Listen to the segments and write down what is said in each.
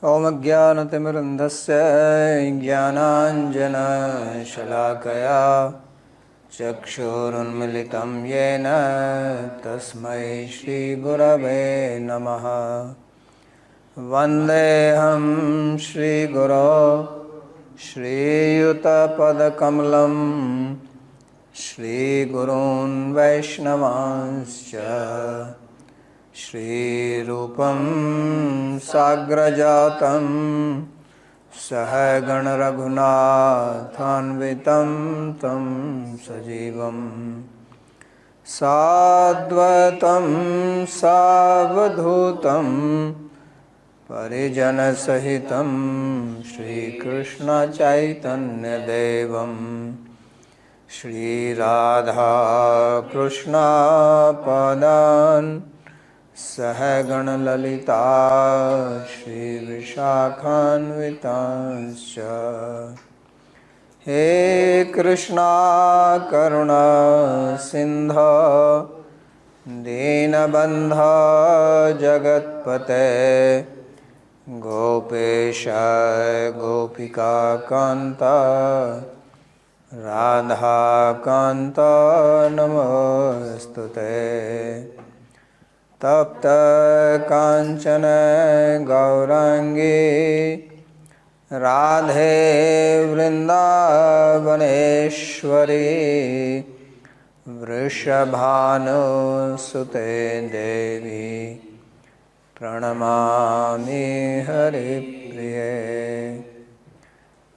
ॐ ज्ञानतिमिरन्धस्य ज्ञानाञ्जनशलाकया चक्षुरुन्मिलितं येन तस्मै श्रीगुरवे नमः। वन्देऽहं श्रीगुरो श्रीयुतपदकमलं श्रीगुरून् वैष्णवांश्च श्रीरूपं साग्रजातं सहगणरघुनाथान्वितं तं सजीवं साद्वैतं सावधूतं परिजनसहितं श्रीकृष्णचैतन्यदेवं श्रीराधाकृष्णपादान् सहगणललिता श्रीविशाखान्वितांश्च। हे कृष्णा करुणा सिन्धो दीनबन्धो जगत्पते गोपेश गोपिकान्त राधाकान्त नमोस्तुते। तप्त कांचन गौरांगी राधे वृंदावनेश्वरी वृषभानुसुते देवी प्रणमामि हरिप्रिये।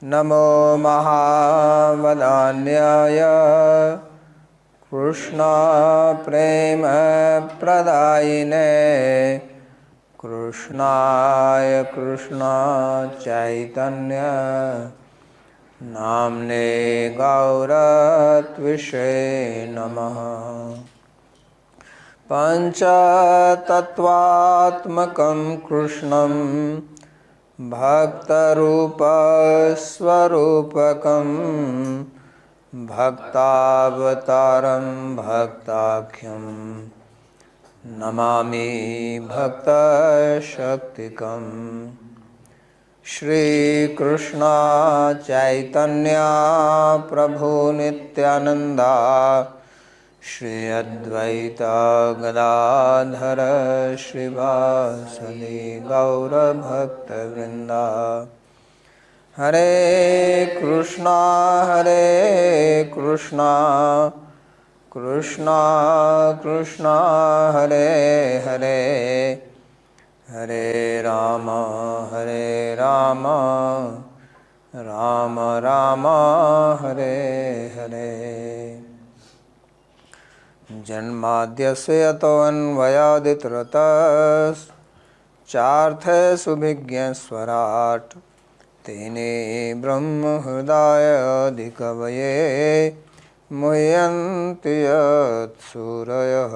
नमो महावदान्याय कृष्णा प्रेम प्रदायिने कृष्णाय कृष्णा चैतन्य नाम्ने गौरत्विषे नमः। पंचतत्वात्मकं कृष्णं भक्तरूपस्वरूपकं भक्तावतारं भक्ताख्यं नमामि भक्तशक्तिकं। श्रीकृष्ण चैतन्य प्रभु नित्यानंदा श्री अद्वैत गदाधर श्रीवासदि गौरभक्तवृंदा। हरे कृष्णा कृष्णा कृष्णा हरे हरे हरे राम राम राम हरे हरे। जन्माद्यस्य यतोऽन्वयादितरतश्चार्थे सुभिज्ञस्वराट् तेने ब्रह्म हृदय अधिकवये मुह्यन्ति यत्सूरयः।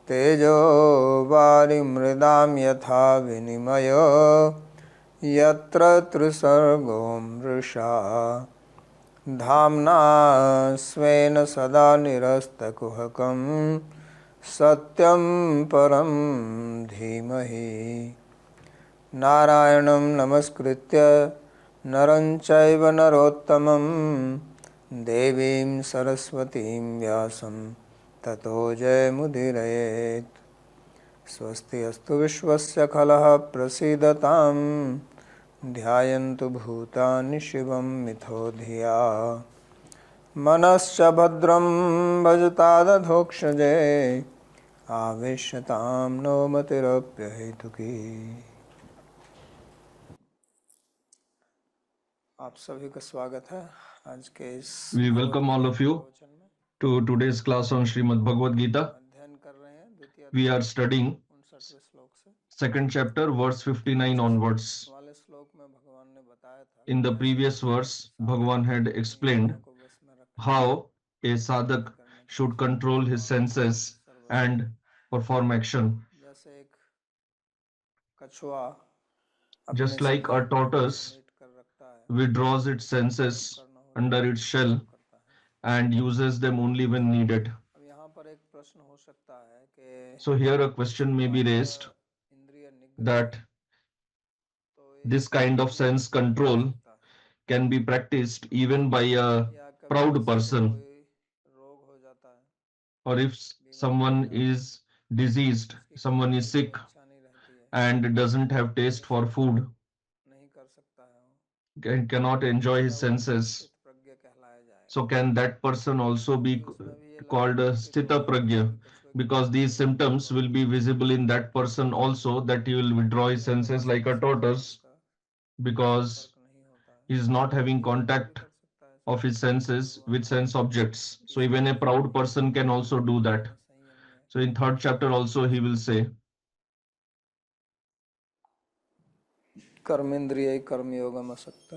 तेजो वारिमृदां यथा विनिमयो यत्र त्रिसर्गो मृषा धाम्ना स्वेन सदा निरस्तकुहकं सत्यं परं धीमहि। नारायणं नमस्कृत्य नरं चैव नरोत्तमं देवीं सरस्वतीं व्यासं ततो जयमुदीरयेत्। स्वस्ति अस्तु विश्वस्य खलः प्रसीदतां ध्यायन्तु भूतानि शिवं मिथो धिया। मनश्च भद्रं भजतादधोक्षजे आवेश्यतां नो मतिरप्यहेतुकी। आप सभी का स्वागत है आज के इस We welcome all of you to today's class on Śrīmad-Bhāgavata Gita. अध्ययन कर रहे हैं द्वितीय We are studying 59वें श्लोक से second chapter, verse 59 onwards. वाले श्लोक में भगवान ने बताया था In the previous verse, Bhagavan had explained को बस में रखना how a sadhak should control his senses and perform action. जैसे एक कछुआ Just like a tortoise कर रखता है withdraws its senses under its shell करता है। and uses them only when needed. अब यहाँ पर एक प्रश्न हो सकता है कि So here a question may be raised इंद्रिय निग्रह that This kind of sense control can be practiced even by a या कभी proud किसी को person, कोई रोग हो जाता है, or if बीमारी हो someone जाती है, is diseased, उसकी someone खाने is की कोई sick इच्छा नहीं रहती है, and doesn't have taste for अनुष्ठान food नहीं कर सकता है वो, and cannot enjoy तो his क्या वो भी senses, स्थित प्रज्ञ कहलाया जाएगा? so can that person also क्योंकि be उसमें भी ये called लक्षण a प्रतीत sthita होगा कि pragya? कभी कछुए की Because तरह these वो भी symptoms will be visible in that person also, that he will withdraw his या दवा senses से like a किसी प्रकार tortoise का because संपर्क नहीं होता है, he is not having ये व्यक्ति भी contact कर सकता है ऐसा, of his senses जो with sense objects. So even Ishwar a proud प्रेमी है, person can also do that. आत्म संयमी है, So in third chapter also he will say, कर्मेंद्रिय कर्मयोगम असक्त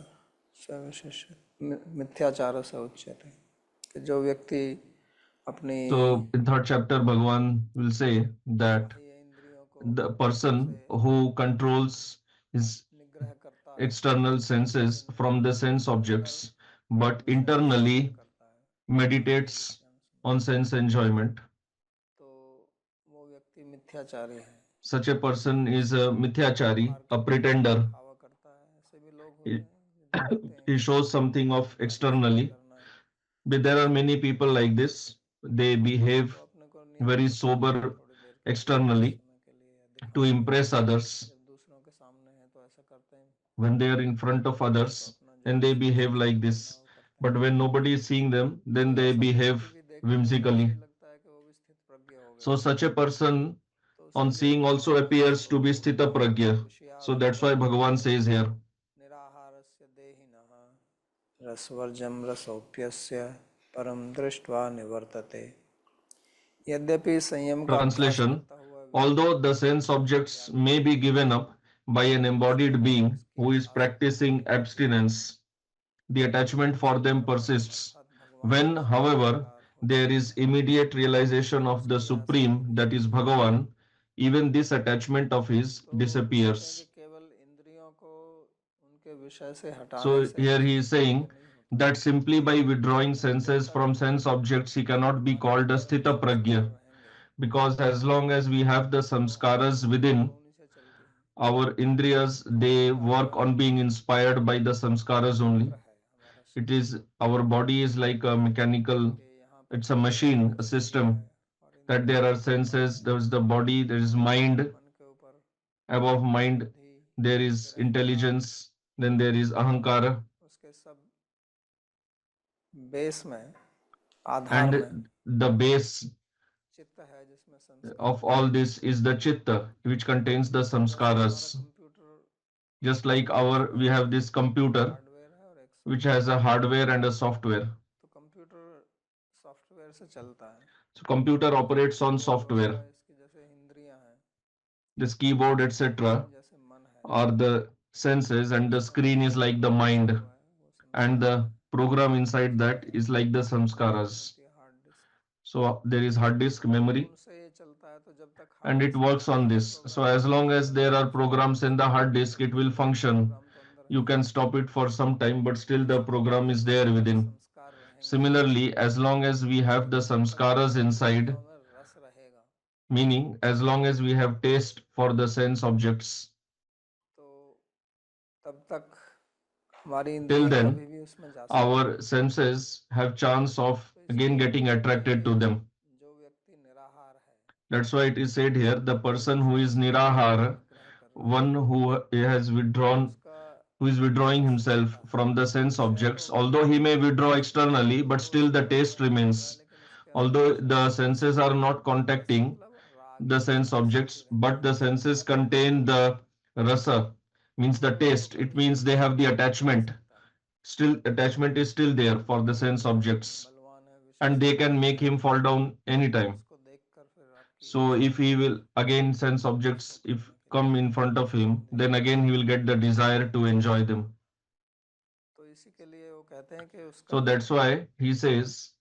सविशेष मिथ्याचार से उच्यते, कि जो व्यक्ति अपनी so in third chapter Bhagavan will say that बाह्य इंद्रियों को the कर्म person से who controls his निग्रह करता है, external शेष senses from the sense अंतर objects but विषयानुसेवन internally करता है, बाह्य meditates विषयानुसेवन, on sense enjoyment, तो वो व्यक्ति मिथ्याचारी है, such a person is a mithyachari, बाहर a के कुछ भी pretender. दिखावा करता है, ऐसे भी लोग he, होते हैं जो दिखाते हैं he कि shows something of बाह्य शुद्धि externally, करना है, but there are many people like this. They behave तो अपने को very नियंत्रित करते हैं sober थोड़ी देर के लिए, कुछ externally समय के लिए, to दिखावे के लिए, impress others. जब दूसरों के सामने है तो ऐसा करते हैं, When they are in front of तो others अपना जो and they behave विशिष्ट like करना है this, वो करते हैं, but when nobody is seeing them, then तो they ऐसा behave व्यक्ति भी देखने में तो ऐसा whimsically. ही लगता है कि वो भी स्थित प्रज्ञ हो So गया, such a person तो on उसके लिए seeing क्या also करना appears चाहिए to be उसको? sthita pragya. So that's why Bhagavan विषयानुपरक्तो says here. निराहारस्य देहिनः रसवर्जं रसोऽप्यस्य परं दृष्ट्वा निवर्तते, यद्यपि संयम का अभ्यास Translation: करता हुआ व्यक्ति although the sense भोजन objects त्याग may be करता है, given up by an embodied उसके बाद being उसकी who is आसक्ति practicing नहीं रहती है, abstinence, the परंतु attachment for them परमात्मा persists. अर्थात भगवान When, में however, साक्षात्कार हो there जाता is है, immediate realization तो of the उसकी आसक्ति Supreme, नहीं that is रहती है। Bhagavan, even this attachment of his तो कहते हैं कि disappears. केवल इंद्रियों को उनके विषय से हटाने So से ही here he स्थित is प्रज्ञ saying नहीं होता, that simply by withdrawing क्योंकि जब senses तक from sense objects, he cannot be हमारे called a अंदर sthita संस्कार pragya, रहेंगे, because as long as we have the तो हमारी samskaras इंद्रियां within, तो उन्हीं से चलती हैं, our indriyas, तो they हमारा work मन on being inspired by the samskaras only. यंत्र है, हमारा It शरीर, is, our body is like a mechanical, कि यहाँ पे it's a पंच machine, भौतिक a शरीर है system, और that इंद्रियां there are हैं, मन senses, है, there is the body, there is और mind, मन के ऊपर above mind बुद्धि, there is फिर अहंकार, intelligence, then there is ahankara, उसके सब बेस में, आधार में and the base चित्त है जिसमें संस्कार of भरे all हैं। this is the chitta, which contains the जैसे हमारा samskaras. कंप्यूटर Just like है, we उसमें have this एक computer हार्डवेयर है और एक which has सॉफ्टवेयर a है, hardware and a software. तो कंप्यूटर सॉफ्टवेयर से चलता है, So computer और operates on कीबोर्ड software. वगैरह इसकी जैसे इंद्रियां हैं, This keyboard, और etc., स्क्रीन जैसे मन है, are the senses, तो and the उसमें screen जो is like the प्रोग्राम चला mind, हुआ है वो and संस्कार the है, program inside that उसमें is like the memory samskaras. होती है, hard disk, So there is hard disk तो memory, उनसे ये चलता है, तो जब तक हार्ड and it डिस्क में works on कोई this. So प्रोग्राम as नहीं long as चलेगा there तो are उस hard programs disk in the को hard बंद disk, कर it will दिया जाएगा, function. प्रोग्राम तो अंदर You can रहेगा, stop it for some time, but still the इसी program प्रकार is जब there तक within. संस्कार रहेंगे, Similarly, as long as we have the जब तक samskaras हमारे inside, इंद्रियों में रस रहेगा, meaning as long as we have taste for the sense objects, तो तब तक हमारी till इंद्रियां then कभी भी उसमें जा सकती हैं। our senses have chance of तो again इसीलिए getting कहते हैं attracted to कि them. जो व्यक्ति निराहार है, That's why it is said here, the कोई person who विषय is से अपने को nirahar, निग्रह कर रहा है, one who has withdrawn, उसका who is withdrawing रस himself रहता है, from the sense विषय objects, तो although he may withdraw विषय externally, but तो still the उसके बारे taste में नहीं बोल रहा है, remains. लेकिन उसके अंदर Although उसमें the रस senses है, are not रस contacting मतलब राग the है, sense आसक्ति objects, रहती but है, the उसमें senses बहुत अधिक contain रहती है, the rasa, means the तो वो taste. It कभी भी means they have the नहीं रह attachment. सकता है, Still, attachment is still there for the जो sense व्यक्ति objects, बलवान है, and they can विशेषज्ञ make है, him fall down anytime. उसको देखकर फिर आपकी So इच्छा if he होगी will again sense उसको objects if करने के लिए, come in front of him, then देखना again he will चाहेगा, get the desire to enjoy them. तो इसी के लिए वो कहते हैं कि उसका So जो that's why he says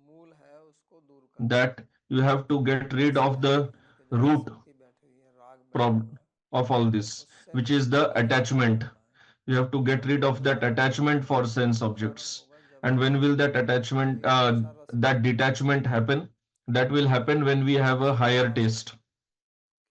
मूल है उसको दूर करना है, that you have to get rid उससे of अलग the करना है, कि जो root आसक्ति बैठी हुई है, राग बैठा problem हुआ है, of all this, उससे which is the निवृत्त attachment. होना है, You have to get rid of that attachment for sense तब कारण objects. होगा जब And when will that कोई attachment, अच्छा रस that मिलेगा, detachment happen? That will happen when we कि have a हमारे higher पास taste,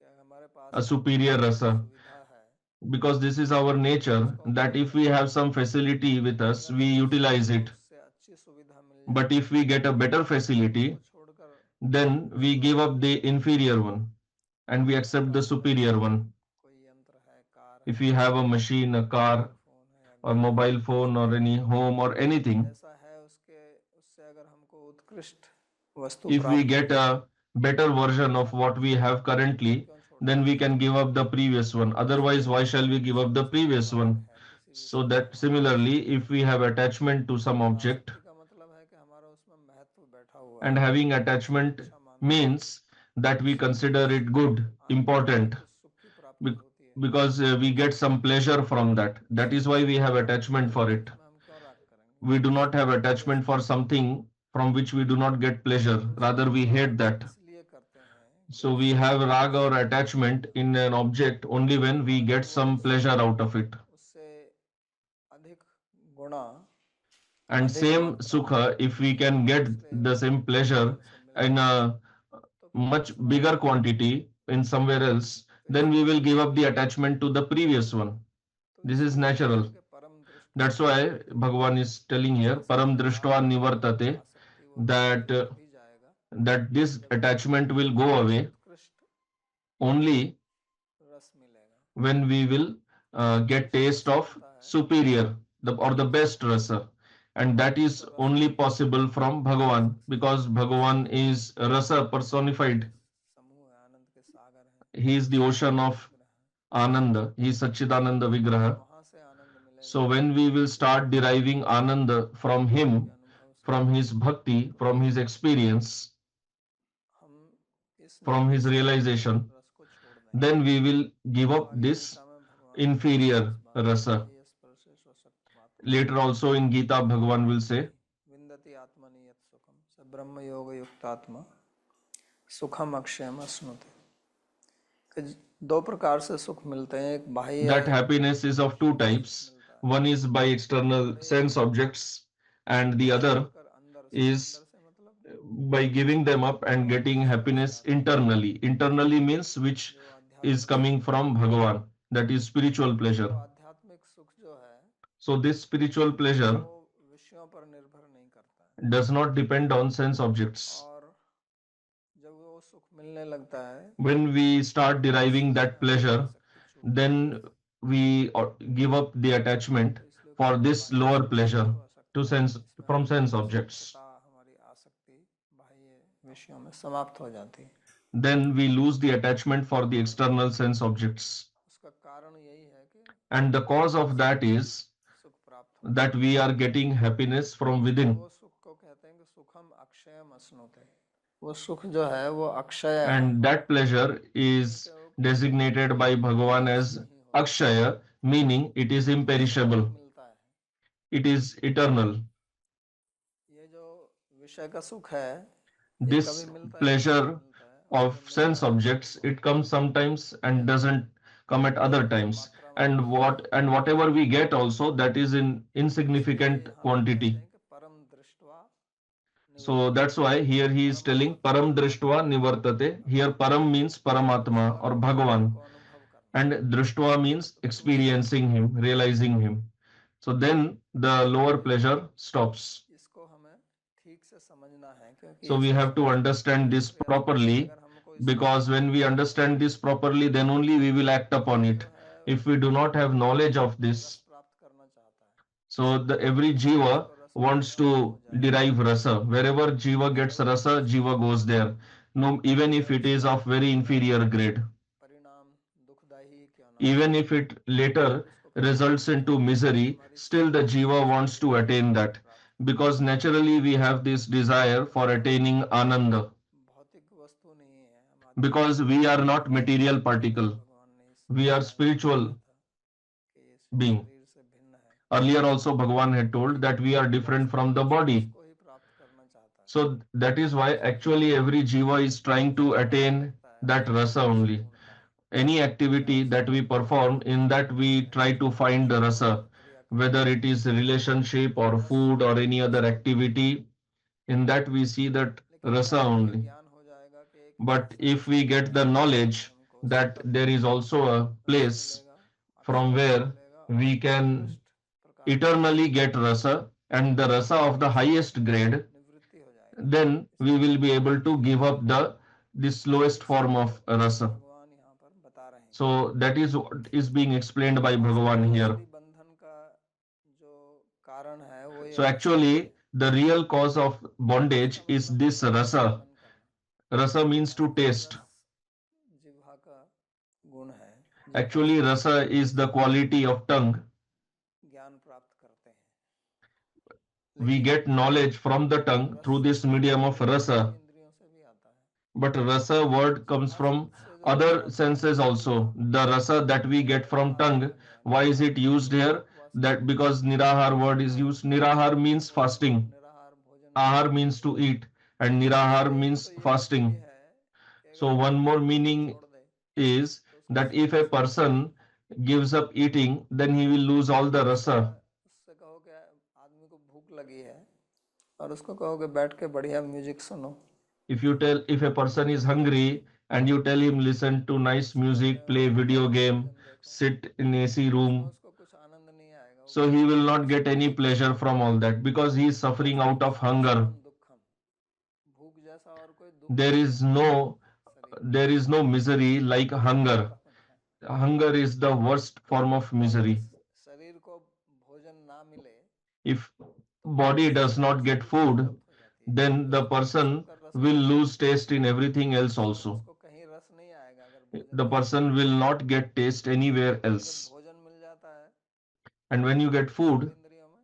कि हमारे पास a एक superior rasa. सुविधा है because this is our nature, उसको that उपयोग if we करते have हैं। some facility with us, अगर we utilize हमको it. उससे अच्छी सुविधा मिल But जाए if we get a better तो उसको facility, छोड़कर then we दूसरों give को up the inferior one and we accept the हमारे पास superior one. कोई यंत्र है, कार If है, we have a machine, a car, mobile phone है या or गाड़ी है, mobile कुछ phone, or भी any home, or anything, जैसा है उसके उससे अगर हमको उत्कृष्ट वस्तु if we प्राप्त get हो a better version of जाए what we have तो उसको currently, क्यों then छोड़ेंगे। we can give up the previous one. Otherwise, इसलिए why अगर shall we give किसी up the वस्तु पर previous राग one? है, किसी So विषय पर that हमारी similarly, आसक्ति if है, we have attachment to some और object, आसक्ति का मतलब है कि हमारा उसमें महत्व बैठा हुआ and है, having हम उसको attachment अच्छा मानते हैं, means that we उससे हमको consider it good, आनंद की important, सुख की प्राप्ति be- होती है, because we get some pleasure from that. That is why we have attachment for तो it. उसमें हम क्यों राग करेंगे। We do not have तो attachment for something from which we do not get pleasure. उसमें Rather, we हम hate राग that. इसलिए करते हैं कि So we उससे have हमको rag or सुख प्राप्त attachment हो, in an object only when we परंतु get वही some सुख pleasure out of it. उससे अधिक गुणा, And अधिक same मात्रा में sukha, if we can get दूसरे the same pleasure साधन से in मिलता है a तो फिर हम much उसमें bigger राग क्यों करेंगे। quantity in somewhere else, तो then we इसलिए will give up the attachment to the previous one. तो This is इसीलिए कहते natural. हैं कि परम दृष्टवा That's why Bhagavan is telling here, जैसा param कि राग drishtva और nivartate, आसक्ति वो that विसर्जित तभी जाएगा this जब attachment will go हमको away उत्कृष्ट only रस मिलेगा। when we will get उत्कृष्ट taste रस of मिलता है superior or the जिसको best rasa, and that जिसको is रस only नहीं कहते possible हैं, from Bhagavan, because Bhagavan इसलिए is rasa आनंद personified. के समूह है, आनंद के सागर हैं, He is the ocean Sachchidanand of विग्रह हैं, Ananda. He is Satchidananda तो Vigraha. वहाँ से आनंद मिलेगा So when we will start deriving Ananda from भगवान के him, अनुभव से। from his bhakti, तो from फिर his experience, हम इस from his निकृष्ट realization, रस को छोड़ देंगे। then we will give तो up आगे this गीता में भगवान बताते हैं inferior इस बात को, rasa. बाह्य स्पर्शे स्वशक्तमात्मा Later also in Gita, Bhagavan will say, विन्दति आत्मनि यत् सुखम स ब्रह्म योग युक्तात्मा सुखम अक्षयम अश्नुते। कि दो प्रकार से सुख मिलते हैं, एक बाह्य that happiness is of two विषयों में सुख types. मिलता है One is by external और एक sense objects, and the other छोड़कर अंदर से, is अंदर से मतलब by giving them up and भगवान getting की सेवा से happiness आता है, internally. Internally means which जो is आध्यात्मिक coming सुख है। from Bhagavan, that is spiritual तो pleasure. आध्यात्मिक सुख जो है So this spiritual pleasure वो विषयों पर निर्भर नहीं करता है, does not depend on sense objects. और जब वो सुख मिलने लगता है When we start तो deriving उसमें that हमारी pleasure, आसक्ति छूट जाती है। then we give up the attachment तो इसलिए for कहते हैं this बाह्य lower स्पर्शे pleasure स्वशक्तम to sense इसमें from हमारी sense objects. स्वस्थता, हमारी आसक्ति बाह्य विषयों में समाप्त हो जाती है। Then we lose the attachment for the और external sense objects. उसका कारण यही है कि And the cause अंदर of से that is सुख प्राप्त होता that we are getting happiness from है। within. वो सुख को कहते हैं कि सुखम अक्षयम अश्नुते, वो सुख जो है वो अक्षय है, And that pleasure यानी is कि वो designated by Bhagavan विनाश as नहीं होता, Akshaya, meaning it is वो सतत imperishable, मिलता है। it is eternal. ये जो विषय का सुख है ये कभी This मिलता है, कभी नहीं pleasure मिलता है, और of जब sense मिलता है तो objects, बहुत it comes sometimes and come doesn't come at other times. मात्रा में And मिलता है। whatever we get also, that is in तो इसलिए insignificant यहाँ पर कहते quantity. हैं कि परम दृष्टवा So that's निवर्तते, why here he is telling परमात्मा param को drishtva nivartate. अनुभव Here करना, param means paramatma or परमात्मा Bhagavan, को अनुभव करना। and drishtva means तो फिर उससे experiencing him, realizing him. So then the lower pleasure stops. इसको हमें ठीक से समझना है, क्योंकि So ये we have to समझना understand this प्रयास करेंगे properly, अगर हमको इसका because ज्ञान when we नहीं understand होगा this properly, then only we will act तो upon जीव it. जो है If we do not have knowledge of रस this, प्राप्त करना चाहता है, so every जहाँ jiva उसको रस wants मिलेगा वहाँ to वो जाएगा, derive rasa. Wherever jiva gets और rasa, jiva goes there. No, even if चाहे it is उसका of very inferior grade, परिणाम दुखदायी क्यों ना हो, even if it later उसको कभी ना results कभी into misery, हमारी still the jiva आसक्ति wants to हमारी attain इच्छा that, प्राप्त because naturally we have this desire क्योंकि for हम attaining ananda, भौतिक वस्तु नहीं है, हम because आध्यात्मिक we वस्तु are हैं। not material इसलिए particle, भगवान ने इस we are अध्याय में बताया spiritual था कि ये being. शरीर से भिन्न है, Earlier also Bhagavan had क्योंकि told that we are different वास्तव from में the उस रस body. को ही प्राप्त करना चाहता है। So that is why actually every jiva is trying to उसको ऐसा attain लगता है that कि rasa रस only. पूर्णता है, Any चाहे activity उसमें that we perform, in that we चाहे try to उसमें find the कुछ rasa, क्रियाकलाप whether it हो, is a relationship तो or रस food or any other उसमें मिलेगा। activity, in that we see that लेकिन अगर rasa हमें ये only. ज्ञान हो जाएगा कि एक But ऐसा if we स्थान get है the जहाँ knowledge हमको that सतत there is also a रस place मिलेगा, from where we can eternally get rasa, and the rasa of the highest grade, निवृत्ति हो जाएगी. then we will be able to give up this lowest form of rasa. भगवान यहाँ पर बता रहे हैं. So that is what is being explained by Bhagavan here. असली बंधन का जो कारण है वो ये So actually, the real cause of bondage is this rasa. Rasa means to taste. जिह्वा का गुण है. Actually, rasa is the quality of tongue. ज्ञान प्राप्त करते हैं. We get knowledge from the tongue through this medium of rasa. इंद्रियों से भी आता है. But rasa word comes from other senses also. The rasa that we get from tongue, why is it used here? That because nirahar word is used. Nirahar means fasting. निराहार भोजन Ahar means to eat, and nirahar means fasting. So one more meaning is that if a person gives up eating, then he will lose all the rasa. उससे कहो कि आदमी को भूख लगी है और उसको कहो कि बैठ के बढ़िया म्यूजिक सुनो. If a person is hungry and you tell him listen to nice music, play video game, sit in AC room, उसको कुछ आनंद नहीं आएगा. so he will not get any pleasure from all that because he is suffering out of hunger. दुखम. भूख जैसा और कोई दुख There is no misery like hunger. Hunger is the worst form of misery. शरीर को भोजन ना मिले If body does not get food, then the person will lose taste in everything else also. उसको कहीं रस नहीं आएगा. अगर The person will not get taste anywhere else. भोजन मिल जाता है And when you get food, इंद्रियों में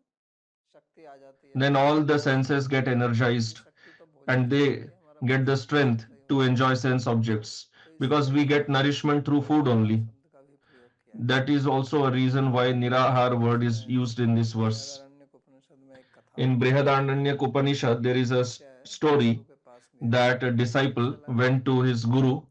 शक्ति आ जाती है. then all the senses get energized शक्ति तो भोजन and they get the strength to enjoy sense objects because we get nourishment through food only. शब्द का भी प्रयोग किया. That is also a reason why nirahar word is used in this verse. Aranyak उपनिषद में एक कथा In Brihadaranyaka Upanishad, there is a story के पास गया. that a disciple went to his guru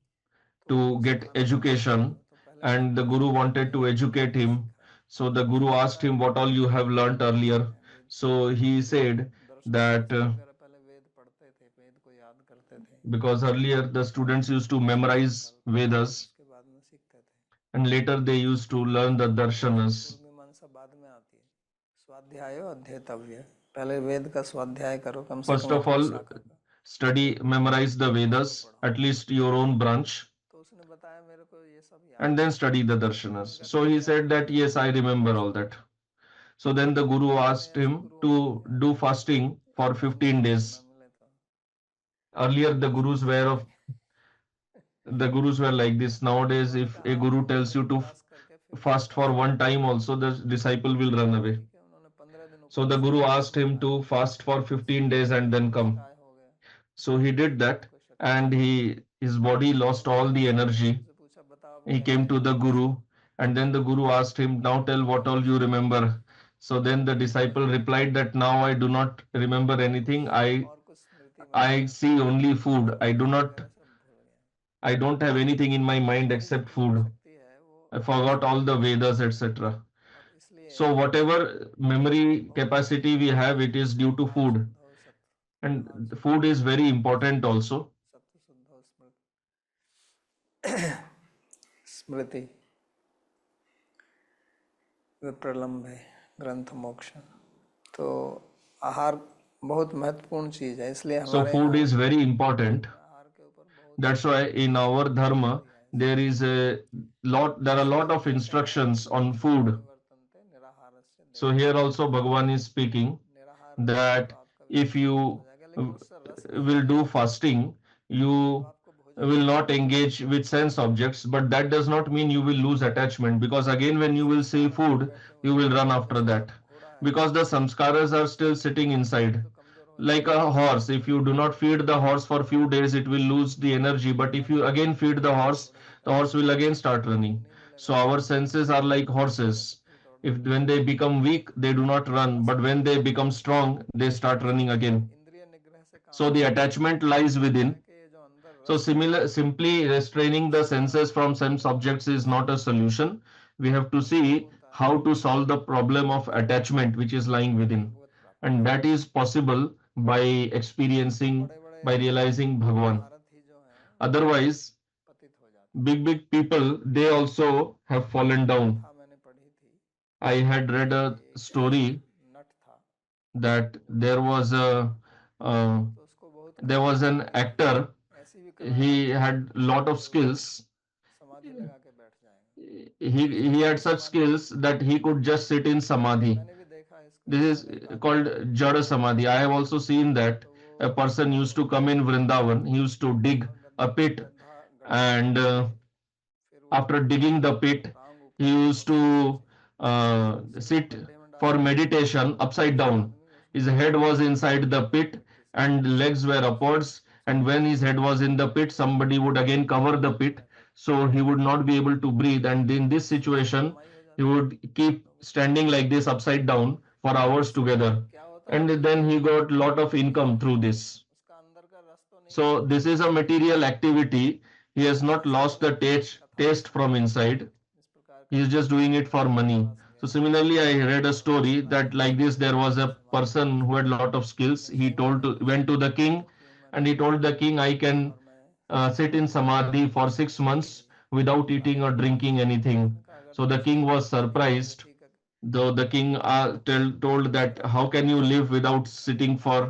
to get education, and the guru wanted to educate him. So the guru asked him what all you have learnt earlier. So he said that अगर पहले वेद पढ़ते थे, वेद को याद करते थे, because earlier the students used to memorize Vedas उसके बाद में सीखते थे. and later they used to learn the darshanas. मीमांसा बाद में आती है. स्वाध्याय अध्येतव्य. पहले वेद का स्वाध्याय करो कम से First कम of all, अपनी शाखा का. study, memorize the Vedas, at least your own branch, तो उसने बताया मेरे को ये सब याद and then study the darshanas. So he said that yes, I remember all that. So then the guru asked him to do fasting for 15 days. मिले तो Earlier the gurus were like this. Nowadays, if a guru tells you to fast for one time also, the disciple will run away. कि उन्होंने 15 दिन So the guru asked him to fast for 15 days and then come. उपाय हो गया. So he did that, and his body lost all the energy. उससे पूछा बताओ He came to the guru, and then the guru asked him, now tell what all you remember. So then the disciple replied that now I do not remember anything. और कुछ स्मृति में I see only food. I don't have anything in my mind except food. शक्ति है वो. I forgot all the Vedas, etc. और इसलिए So whatever memory capacity we have, it is due to food. And food is very important also. सत्व शुद्ध स्मृति. स्मृति विप्रलम्ब है ग्रंथ मोक्ष. तो आहार बहुत महत्वपूर्ण चीज है. इसलिए So हमारे food is very important. आहार के ऊपर बहुत That's why in our dharma there are a lot of instructions on food. परिवर्तन थे. निराहार से So here also Bhagavan is speaking निराहार that if you will do fasting, you will not engage with sense objects, but that does not mean you will lose attachment, because again when you will see food, you will run after that, because the samskaras are still sitting inside. Like a horse, if you do not feed the horse for few days, it will lose the energy, but if you again feed the horse will again start running. So our senses are like horses. If when they become weak, they do not run, but when they become strong, they start running again. इंद्रिय निग्रह से काम. So the attachment lies within. के जो अंदर So simply restraining the senses from sense objects is not a solution. We have to see how to solve the problem of attachment which is lying within. And that is possible by experiencing, by realizing Bhagavan. Bharat ही जो है Otherwise, पतित हो जाता big people, they also have fallen down. था. मैंने I had read a कि एक story नट था that जो uh, तो उसको बहुत there was कलाएं an आती थी, actor. ऐसी भी कलाएं He आती थी had lot of कि वो skills. समाधि लगा के बैठ जाएंगे। He had such skills that he could just sit in samadhi. मैंने भी देखा है इसको, This मैंने एक is आदमी called को देखा Jada है। Samadhi. I have also seen that तो वो a person क्या used to बोलते come हैं, in Vrindavan. He used to dig a pit, गड्ढा and खोद के फिर वो after digging the pit, टांग he ऊपर used और सिर to नीचे, सिर sit गड्ढे में डाल for के meditation upside दूसरा down. आदमी उसमें His बैठ head के was inside the pit मिट्टी से and legs were upwards. And when his head was in the pit, somebody would again cover the pit, पूजा करता है। so he would not be able to breathe. And in तो this इससे उसकी situation, कमाई हो he जाती है would keep लोगों को। standing like this upside down for तो hours इससे together. क्या होता है And कि then he got lot of income through this. उसका अंदर का रस तो नहीं So खत्म this होता, is a material activity. He has तो not ऐसे lost the कथा taste सुनते from हैं inside. इस प्रकार He का is कि just doing it for राजा के money. पास So गया similarly, I read a और story राजा that ने like उसको this, there was a समाधि person दिलाई who had lot of skills. तो He उसने बोला told कि to went to the king, क्योंकि and मैंने he told the king, I can और मैं sit in समाधि लगा samadhi के for 6 months बैठी। without तो राजा eating or ने कहा drinking ठीक है, anything. उसने कहा अगर So तुम the king समाधि was लगाने के लिए surprised. ठीक है Though the king told तो that राजा how ने can you उसको live without sitting for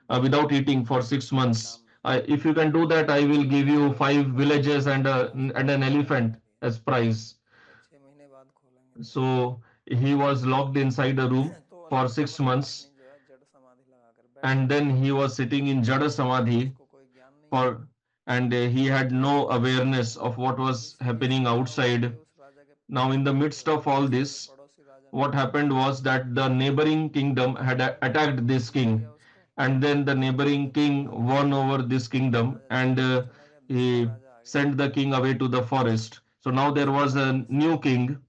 दिया without eating for 6 months? इनाम में If you can do that, I will give you 5 villages and an समाधि elephant लगा दिया। as prize. तो 6 महीने बाद खोलेंगे देखना। So he was locked inside a room तो for अंदर six कमरे में months, अपनी जो है जड़ समाधि लगाकर बैठ and गया then he was sitting in Jada और Samadhi उसको कोई ज्ञान नहीं था। for, and he had no awareness of what was इससे happening क्या हुआ कि outside. उस राजा के Now, in the जो midst of all उसके जो this, पड़ोसी राजा ने what उसको happened was that the neighboring kingdom had attacked this मार king, दिया उसको। and then the और neighboring राजा को king भगा दिया, won over this kingdom, राजा and जेल में चला गया, दूसरा he राजा आ गया sent the king away to the forest. So now there उसने was राजा a की new समाधि king, देखी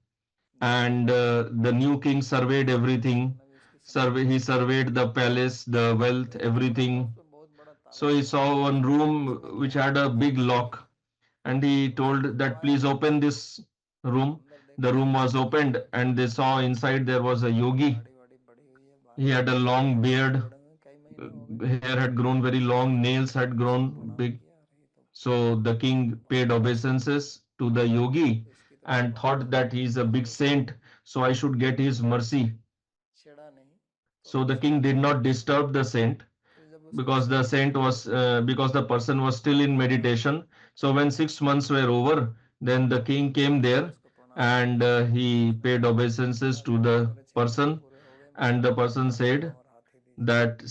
and the new king surveyed everything. उसने भी उसकी समाधि He देखी। surveyed the palace, the तो wealth, एक कमरा था everything. उसमें बहुत बड़ा ताला So he लगा हुआ saw था, one उसने room which गया had a अंदर big देखा lock, and he तो उसने told that दबाया please open this room. अंदर The देखा room was तो opened, and they saw inside there was a yogi. दाढ़ी वाड़ी बढ़ी हुई है, बाल He had a long beard, बड़े हुए कई महीने हो गए। hair had grown very long, nails had उसको grown प्रणाम big. किया, अरे ये तो So the king बहुत paid बड़ा है, obeisances to the yogi तो इसकी तो and कृपा thought होगी। that he is a big तो उसने saint, so I should get his mercy. छेड़ा नहीं, तो So the उसको king did प्रणाम not किया। disturb the saint, फिर जब उसको because the 6 महीने saint हो was गए because the person was still in meditation. So when 6 months were over, then the king came उसने there, उसको प्रणाम किया, and he उसने paid कहा obeisances to राजा अब the मेरे 6 महीने person, पूरे हो गए, मुझे and the अपना person पाँव said और हाथ ही दीजिए। that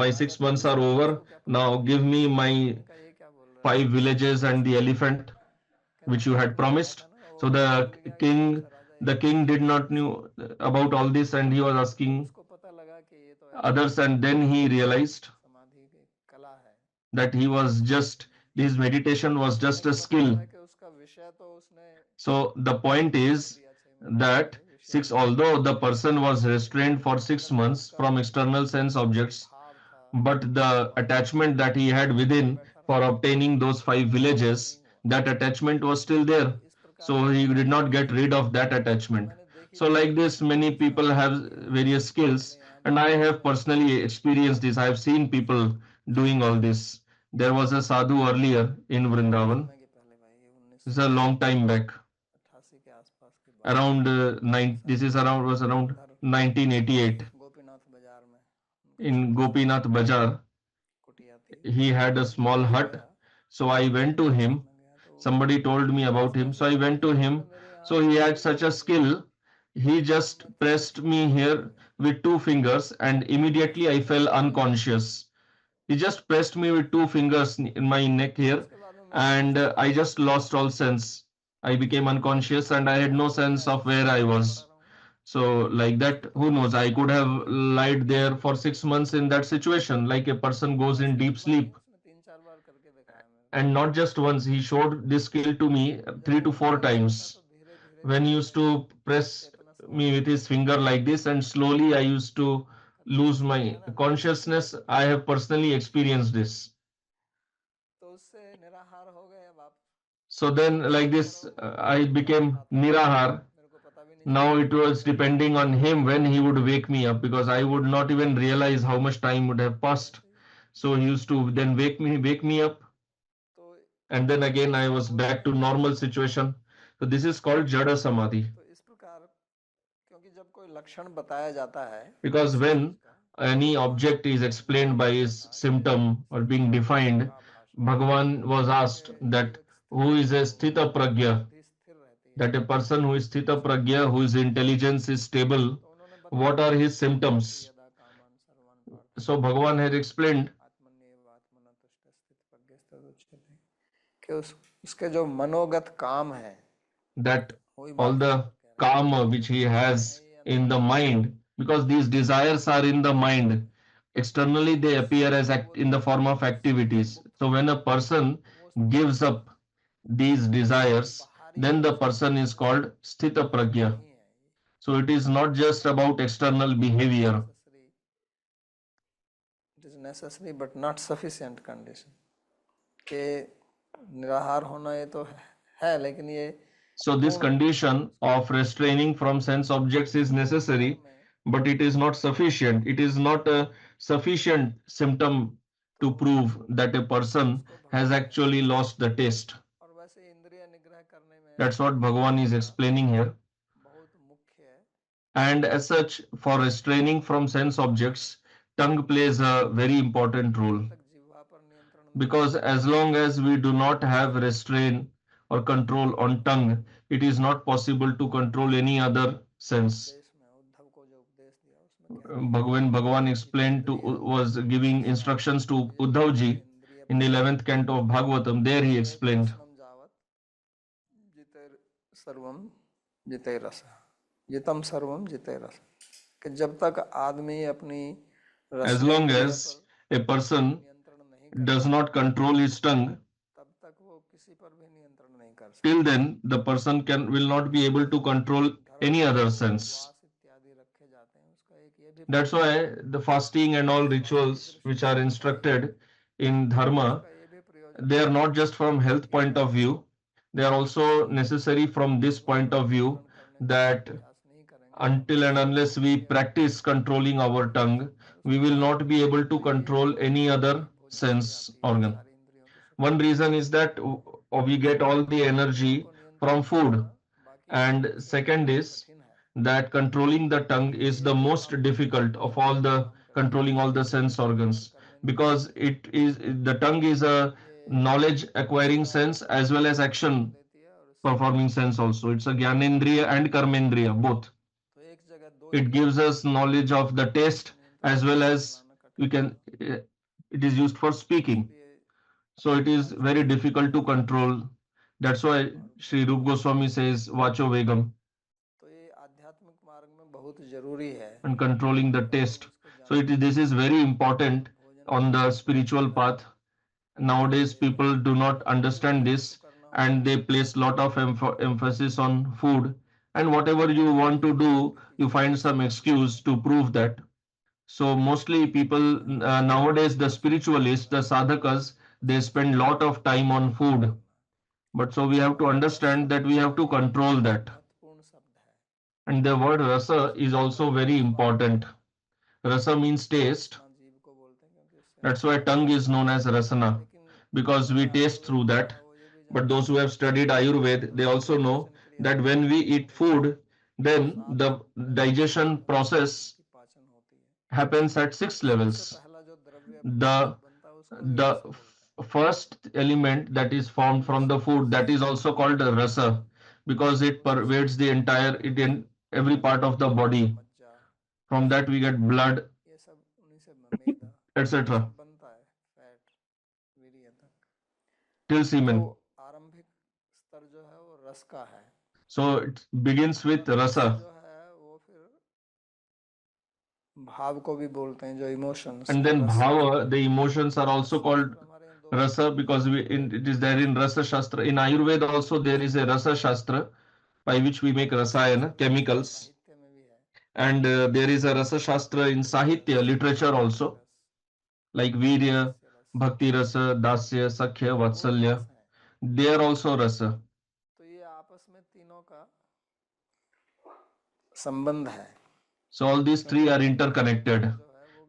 my राजा six को months कुछ are नहीं था, over. उसको क्या पता Now था। give me my उसने कहा ये क्या बोल रहे हो, 5 villages तो and उसने the कहा elephant कहता which you मैंने had तुम्हें कहा promised. था ना, वो So भूल गया कि कौन सा राजा the एक ही king राजा did था not इसलिए। knew about all this, and he was जब asking उसको पता लगा कि ये तो ऐसा others, है, and then he realized समाधि की कला है, that he was just his meditation was कहने just a का मतलब skill. है कि उसका विषय तो उसने So the point त्याग is दिया 6 महीने के that लिए विषय को, although the person was restrained for six मगर जो months उसका from external sense objects, भाव था, but the भावना थी, attachment that he had वहीं within बैठा for रहा, obtaining those five उसका नाश नहीं villages, हुआ। that attachment was still तो there. इस प्रकार So की he did कलाएं not get होती rid हैं। of that तो attachment. मैंने देखी So थी like this, कि many उसका people have ये various skills, बोले यहाँ and I वृंदावन have में personally experienced this. I have seen people doing all this. There was a sadhu earlier in बहुत Vrindavan. समय के पहले भाई, ये This is a long time back, 1988 के आसपास की बात है। around उनके this साथ is मैं around गया was था around उधर 1988 गोपीनाथ बाजार में, उनका in छोटा सा Gopinath Bajar. कुटिया थी, He had a तो small मैं hut. गया, So I went to him. मैं गया तो Somebody told me about him. So ऐसे I went to बोले him. मेरे यहाँ So he had समाधि such a लगा दीजिए, skill. He तो just मैं तुरंत pressed me समाधि लगा here दिया। with two fingers, and immediately उसके I बाद fell में unconscious. He just pressed me with two fingers in my neck here, उसके बाद में मैं and होश में I आया, just lost all sense. I became unconscious, and I had क्या no हो गया, sense of ऐसे where I समाधि में पड़ा was. रहूंगा। So, like उसको that, तो who पता knows? था I कि could मैं have अभी lied there for समाधि 6 months in that situation, like a person तो goes in ऐसे deep एक बार नहीं, sleep. उसने 3-4 बार करके दिखाया मेरे को। And not just once, he showed this skill to me तो जब three वो to four प्रयोग करता times. तो धीरे धीरे When he धीरे used मेरी to press चेतना me समाधि with में his चली finger गई। like this, and slowly I used to खत्म हो lose गया, my है ना। consciousness. I have personally experienced this. तो उससे निराहार हो गए, अब आप So then, कुछ like भी this, करो, I क्या became खाता था Nirahar. मेरे को पता भी नहीं Now चलता it था, was depending on him when he would wake me up, because I would समाधि not even realize how much time would have passed. ऐसे ही। So he used to then wake me up, तो and then again I इसको was बोलते back to हैं जड़ normal समाधि। situation. So this is called Jada Samadhi. तो इस प्रकार, क्योंकि कोई लक्षण बताया जाता है Because when any object is explained by its symptom or being defined, Bhagavan was asked that who is a Sthita Pragya, बुद्धि स्थिर रहती है, that a person who is Sthita Pragya, whose intelligence is stable, तो उन्होंने what बताया are his symptoms? यदा कामान सर्वान So पार्थान Bhagavan has explained आत्मन्येव आत्मना तुष्ट स्थित प्रज्ञस्तदुच्यते कि उसके जो मनोगत काम है that वही all बात यहाँ the पर कह रहे karma which he has in the mind, because these desires are in the mind, externally they appear as in the form of activities. So when a person gives up these desires, then the person is called Sthita Pragya. नहीं है So it is not just about external behavior. necessary, it is necessary but not sufficient condition कि निराहार होना ये तो है लेकिन ये So this condition of restraining from sense objects is necessary, but it is not sufficient. It is not a sufficient symptom to prove that a person has actually lost the taste. और वैसे इंद्रिय निग्रह करने में That's what Bhagavan is explaining here. बहुत मुख्य है And as such, for restraining from sense objects, tongue plays a very important role. तक जिह्वा पर नियंत्रण नहीं Because as long as we do not have restraint or control on tongue, it is not possible to control any other sense. देश में उद्धव को जो उपदेश दिया उसमें कहते हैं When Bhagavan explained to was giving instructions to Uddhav ji in the 11th canto of Bhagavatam, there he explained प्रश्नम जावत जितेर सर्वम जिते रस जितम सर्वम जिते रस कि जब तक आदमी अपनी as long as a person नियंत्रण नहीं does not control his tongue, तब तक वो किसी पर भी नियंत्रण नहीं कर सकता till then the person will not be able to control any other sense. उपवास इत्यादि रखे जाते हैं उसका एक ये भी That's why the fasting and all rituals which are instructed in dharma, ये भी प्रयोजन they are not just from health point of view, they are also necessary from this point of view that प्रयास नहीं करेंगे until and unless we practice controlling our tongue, we will not be able to control any other sense organ. सारी इंद्रियों की One reason is that we get all the energy from food, and second is that controlling the tongue is the most difficult of all the controlling all the sense organs, because it is the tongue is a knowledge acquiring sense as well as action देती है और performing sense also. It's a gyanendriya and karmendriya both. तो एक जगह दो It gives us knowledge of the taste as well as we can it is used for speaking. So it is very difficult to control. That's why Sri Rup Goswami says Vacho Vegam तो ये आध्यात्मिक मार्ग में बहुत जरूरी है and controlling the taste. So this is very important on the spiritual path. Nowadays people do not understand this and they place lot of emphasis on food, and whatever you want to do you find some excuse to prove that. So mostly people nowadays, the spiritualists, the sadhakas, they spend lot of time on food. But so we have to understand that we have to control that. महत्वपूर्ण शब्द है And the word rasa is also very important. Rasa means taste. हाँ, जीव को बोलते हैं क्योंकि इससे That's why tongue is known as rasana, because we taste through that. But those who have studied Ayurveda, they also know that when we eat food, then the digestion process की पाचन होती है happens at 6 levels. पहला जो द्रव्य The बनता है उसको first element that is formed from the food, that is also called rasa, because it pervades the entire in every part of the body. मज्जा From that we get blood, ये सब उन्हीं से मेदा etc. बनता है फैट वीर्य तक till semen. तो आरंभिक स्तर जो है वो रस का है So it begins with rasa. जो है वो फिर भाव को भी बोलते हैं जो emotions And then bhava, the emotions are also called हमारे यहाँ दो rasa, because it is there in rasa shastra. In Ayurveda also there is a rasa shastra by which we make rasayana, chemicals. साहित्य में भी है And there is a rasa shastra in sahitya, literature also, like virya, bhakti rasa, dasya, sakhya, vatsalya. They are also rasa. तो ये आपस में तीनों का संबंध है So all these three are interconnected,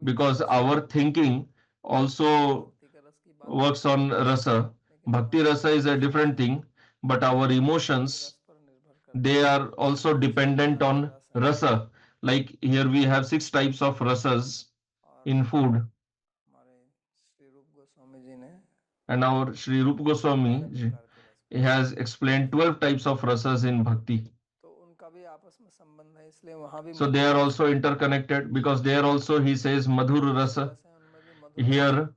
because our thinking also भक्ति का रस की बात works on rasa. Bhakti rasa is a different thing, but our emotions, पर निर्भर कर they are also dependent on rasa. Like here we have 6 types of rasas in food, हमारे श्री रूप गोस्वामी जी ने and our Sri Rupa Goswami 12 प्रकार के रस he has explained 12 types of rasas in bhakti. तो उनका भी आपस में संबंध है, इसलिए वहां भी So they मधुर are रस also interconnected because there also he says madhur जो 6 rasa. रस है उनमें भी मधुर रस Here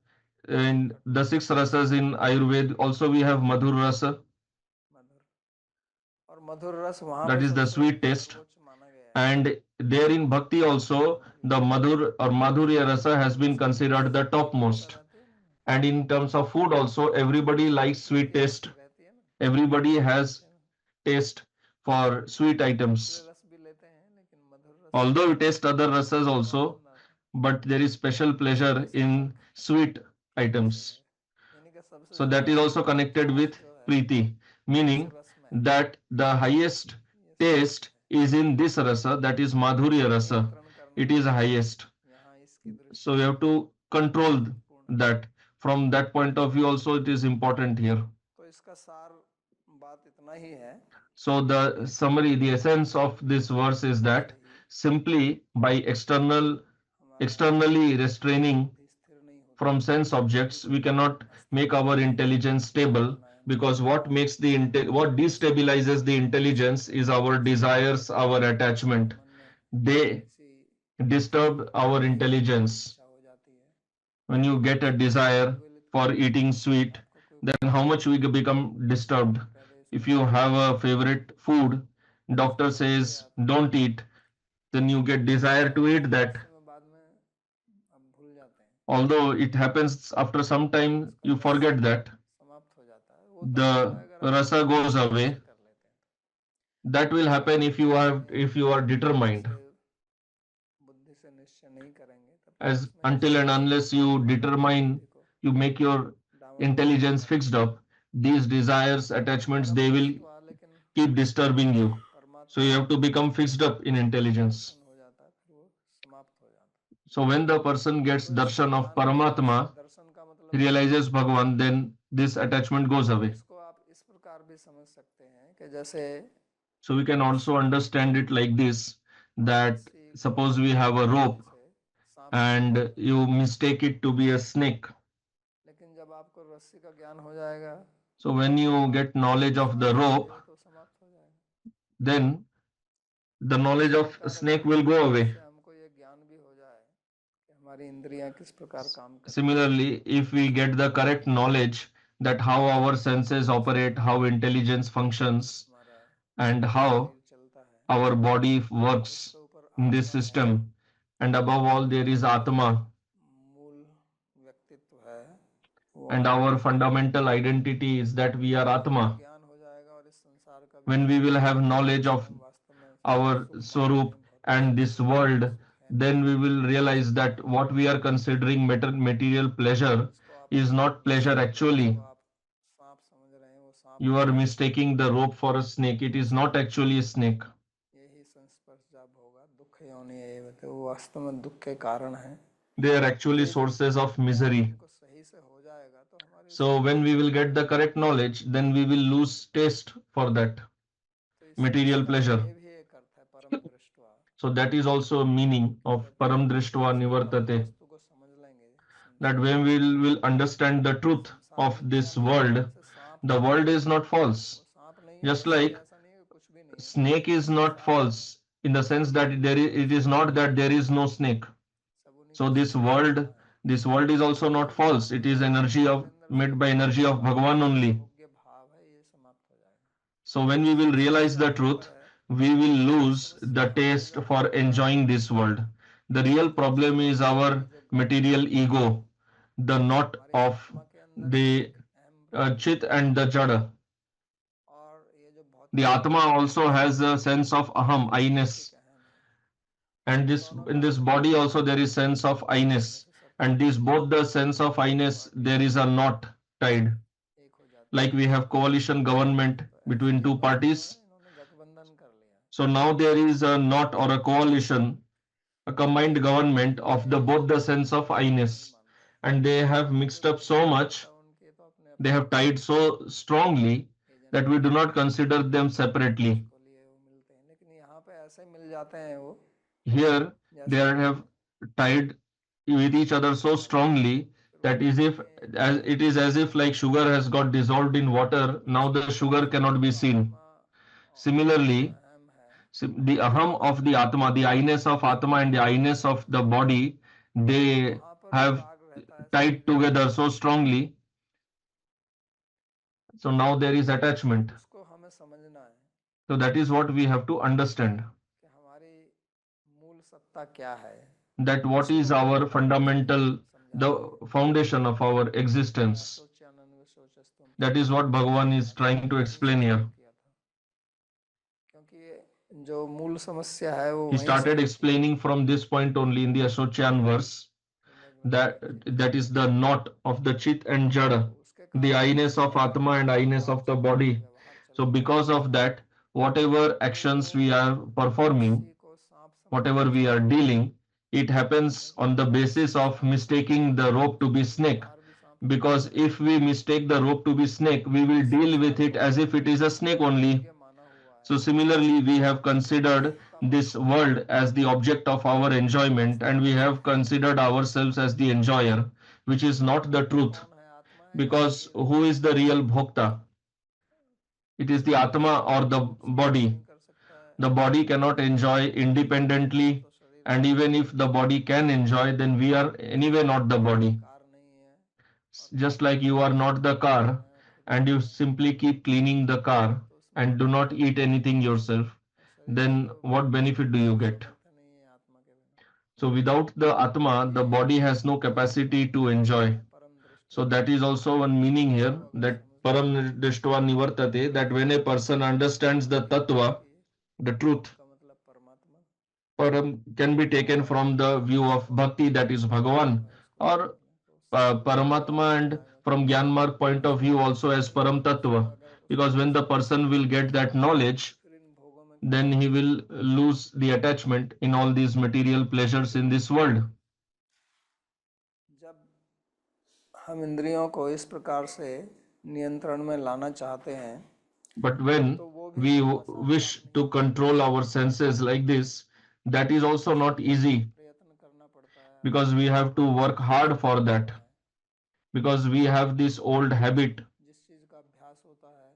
in the 6 rasas in Ayurveda also we have madhur rasa, मधुर और मधुर रस वहां that पे is the सबसे sweet taste. सर्वोच्च माना गया है। And there in bhakti also the madhur or madhurya rasa has been considered the topmost. रहती है ना, And in terms of food also everybody likes sweet taste. रहती है ना, Everybody has taste for sweet items. रस भी लेते हैं लेकिन मधुर रस Although we taste other rasas also, आनंद आता है। but there is special pleasure in sweet items. यानी कि सबसे So that is also connected with जो है preeti, meaning रस में that the highest taste is in this rasa, that is madhurya rasa. It is highest. यहाँ इसकी दृष्टि So you have to control that. From that point of view also it is important here. तो इसका सार बात इतना ही है So the summary, the essence of this verse is that simply by externally restraining स्थिर नहीं होता from sense objects, we cannot make our intelligence stable, because what what destabilizes the intelligence is our desires, our attachment. They किसी disturb our intelligence. इच्छा हो जाती है When you get a desire for eating sweet, then how much we become disturbed. If you have a favorite food, doctor says don't eat, then you get desire to eat that. में बाद में अब भूल जाते हैं Although it happens after some time, you forget that. समाप्त हो जाता है वो तब The होता है अगर आप rasa goes away. कर लेते हैं That will happen if you are determined. बुद्धि से निश्चय नहीं करेंगे तब As until and unless you determine, you make your intelligence fixed up, these desires, attachments, they will लेकिन keep disturbing you. परमात्मा So you have to become fixed up in intelligence. हो जाता है फिर वो समाप्त हो जाता है So when the person gets darshan of Paramatma, दर्शन का मतलब he realizes Bhagavan, then this attachment goes away. इसको आप इस प्रकार भी समझ सकते हैं कि जैसे So we can also understand it like this, that suppose we have a rope सांप and you mistake it to be a snake. लेकिन जब आपको रस्सी का ज्ञान हो जाएगा So when you get knowledge of the rope, तो समाप्त हो जाएगा then the knowledge of a snake will go away. हमको ये ज्ञान भी हो जाए कि हमारी इंद्रियां किस प्रकार काम करती Similarly, if we get the correct knowledge that how our senses operate, how intelligence functions, and how चलता है our body works in this system, and above all there is Atma, मूल व्यक्तित्व है वो and our fundamental identity is that we are Atma. ज्ञान हो जाएगा और इस संसार का When we will have knowledge of वास्तव में our Swarup and this world, then we will realize that what we are considering material pleasure is not pleasure actually. आप सांप समझ रहे हैं वो सांप You are mistaking the rope for a snake. It is not actually a snake. यही संस्पर्श जब होगा दुख योनि एव तो वो वास्तव में दुख के कारण है They are actually sources of misery. को सही से हो जाएगा तो हमारी So when we will get the correct knowledge, then we will lose taste for that material pleasure. ये भी एक अर्थ है परम दृष्टवा So that is also a meaning of param drishtva nivartate, वस्तु को समझ लेंगे that when we will understand the truth of this world, the world is not false. सांप नहीं Just like ऐसा नहीं है कुछ भी नहीं snake is not false in the sense that it is not that there is no snake. So this world is also not false. It is made by energy of Bhagavan only. योग्य भाव है ये समाप्त हो जाएगा So when we will realize the truth, we will lose the taste for enjoying this world. The real problem is our material ego, the knot of the chit and the jada. और ये जो बहुत The Atma also has a sense of aham, I-ness. And in this body also there is sense of I-ness. And both the sense of I-ness, there is a knot tied. एक हो जाता Like we have coalition government between two parties. इन्होंने गठबंधन कर लिया So now there is a knot or a coalition, a combined government of both the sense of I-ness. And they have mixed up so much, उनके तो अपने they have tied so strongly that we do not consider them separately. को लिए वो मिलते हैं लेकिन यहाँ पे ऐसे मिल जाते हैं वो Here they have tied with each other so strongly that is if as it is as if like sugar has got dissolved in water. Now the sugar cannot be seen. Similarly, the aham of the atma, the I-ness of atma and the I-ness of the body, they have tied together so strongly. So now there is attachment. उसको हमें समझना है So that is what we have to understand. कि हमारी मूल सत्ता क्या है, That what is our fundamental, the foundation of our existence. सोच्यानंद में सोचस्तुम That is what Bhagavan is trying to explain here. किया था, क्योंकि ये जो मूल समस्या है वो He वहीं से started होती है। explaining from this point only in the Ashocyan verse that is the knot of the chit and jada, the I-ness of atma and I-ness of the body. So because of that, whatever actions we are performing, को सांप whatever we are dealing, it happens on the basis of mistaking the rope to be snake. Because if we mistake the rope to be snake, we will deal with it as if it is a snake only. माना हुआ है, So similarly, we have considered this world as the object of our enjoyment, and we have considered ourselves as the enjoyer, which is not the truth. कौन है आत्मा है, Because who is the real bhokta? It is the atma or the body. कर सकता है, The body cannot enjoy independently, and even if the body can enjoy, then we are anyway not the body. Car नहीं है, Just like you are not the car, and you simply keep cleaning the car and do not eat anything yourself, then what benefit do you get? नहीं है आत्मा के बिना, So without the atma, the body has no capacity to enjoy. परम दृष्टि So that is also one meaning here, that param drishtva nivartate, that when a person understands the tattva, the truth, का मतलब परमात्मा, param can be taken from the view of bhakti, that is Bhagavan, or Paramatma, and from Gyanmarg point of view also as Param Tattva. Because when the person will get that knowledge, फिर इन भोगों में then he will lose the attachment in all these material pleasures in this world. जब हम इंद्रियों को इस प्रकार से नियंत्रण में लाना चाहते हैं, But when we wish to control our senses like this, that is also not easy, प्रयत्न करना पड़ता है, because we have to work hard for that. Because we have this old habit, जिस चीज का अभ्यास होता है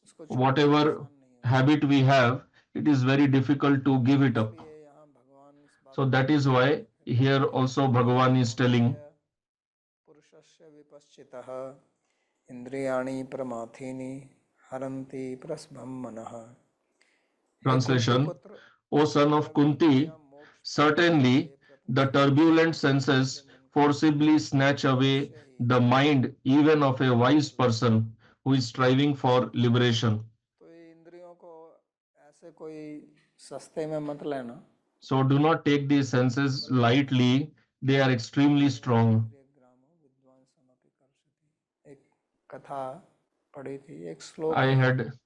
उसको छोड़ना whatever आसान नहीं है, habit we have, it is very difficult to give it up. इसलिए यहाँ भगवान इस बात So that is why here also Bhagavan is telling, पुरुषस्य विपश्चितः इंद्रियाणि प्रमाथीनि हरन्ति प्रस्भं मनः, translation, O son of Kunti, certainly the turbulent senses forcibly snatch away the mind even of a wise person who is striving for liberation. तो ये इंद्रियों को ऐसे कोई सस्ते में मत लेना, So do not take these senses lightly, they are extremely strong. एक कथा पढ़ी थी, एक श्लोक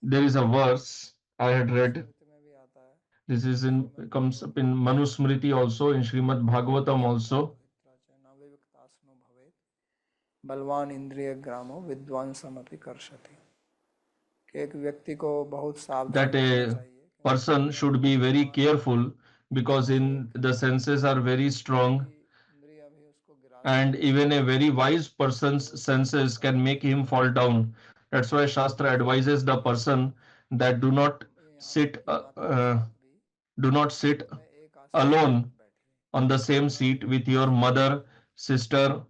There is a verse I had read. में भी आता है, This is comes up in Manusmriti also, in Śrīmad-Bhāgavatam also. विविक्तास्नो भवेत्, बलवान इंद्रिय ग्रामो विद्वान समपि कर्षति, कि एक व्यक्ति को बहुत सावधान That रहना a चाहिए, person should be very careful, because in the senses are very strong, इंद्रिय भी उसको गिरा and even a very wise person's senses can make him fall down. That's why Shastra advises the person that do not sit एक आसन alone बैठिए, on the same seat with your mother, sister,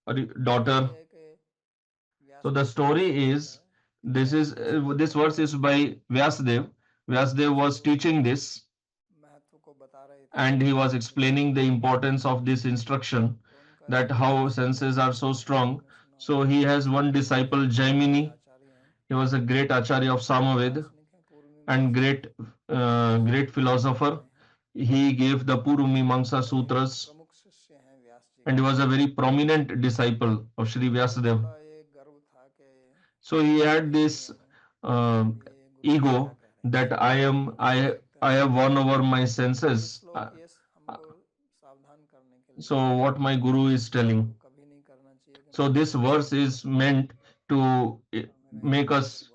or daughter. एक So the story is, this verse is by Vyasadev. Vyasadev was teaching this, महत्व को बता रहे थे, and he was explaining the importance of this instruction, that how senses are so strong. So he has one disciple, Jaimini. आचार्य हैं, He was a great acharya of Samaved and great philosopher. He gave the Purumimamsa Sutras, प्रमुख शिष्य हैं व्यास जी, and he was a very prominent disciple of Sri Vyasadeva. का ये गर्व था कि So he had this ego that I have won over my senses. श्लोक ये हमको सावधान करने के लिए So what my guru is telling. कभी नहीं करना चाहिए कि So this verse is meant to make us,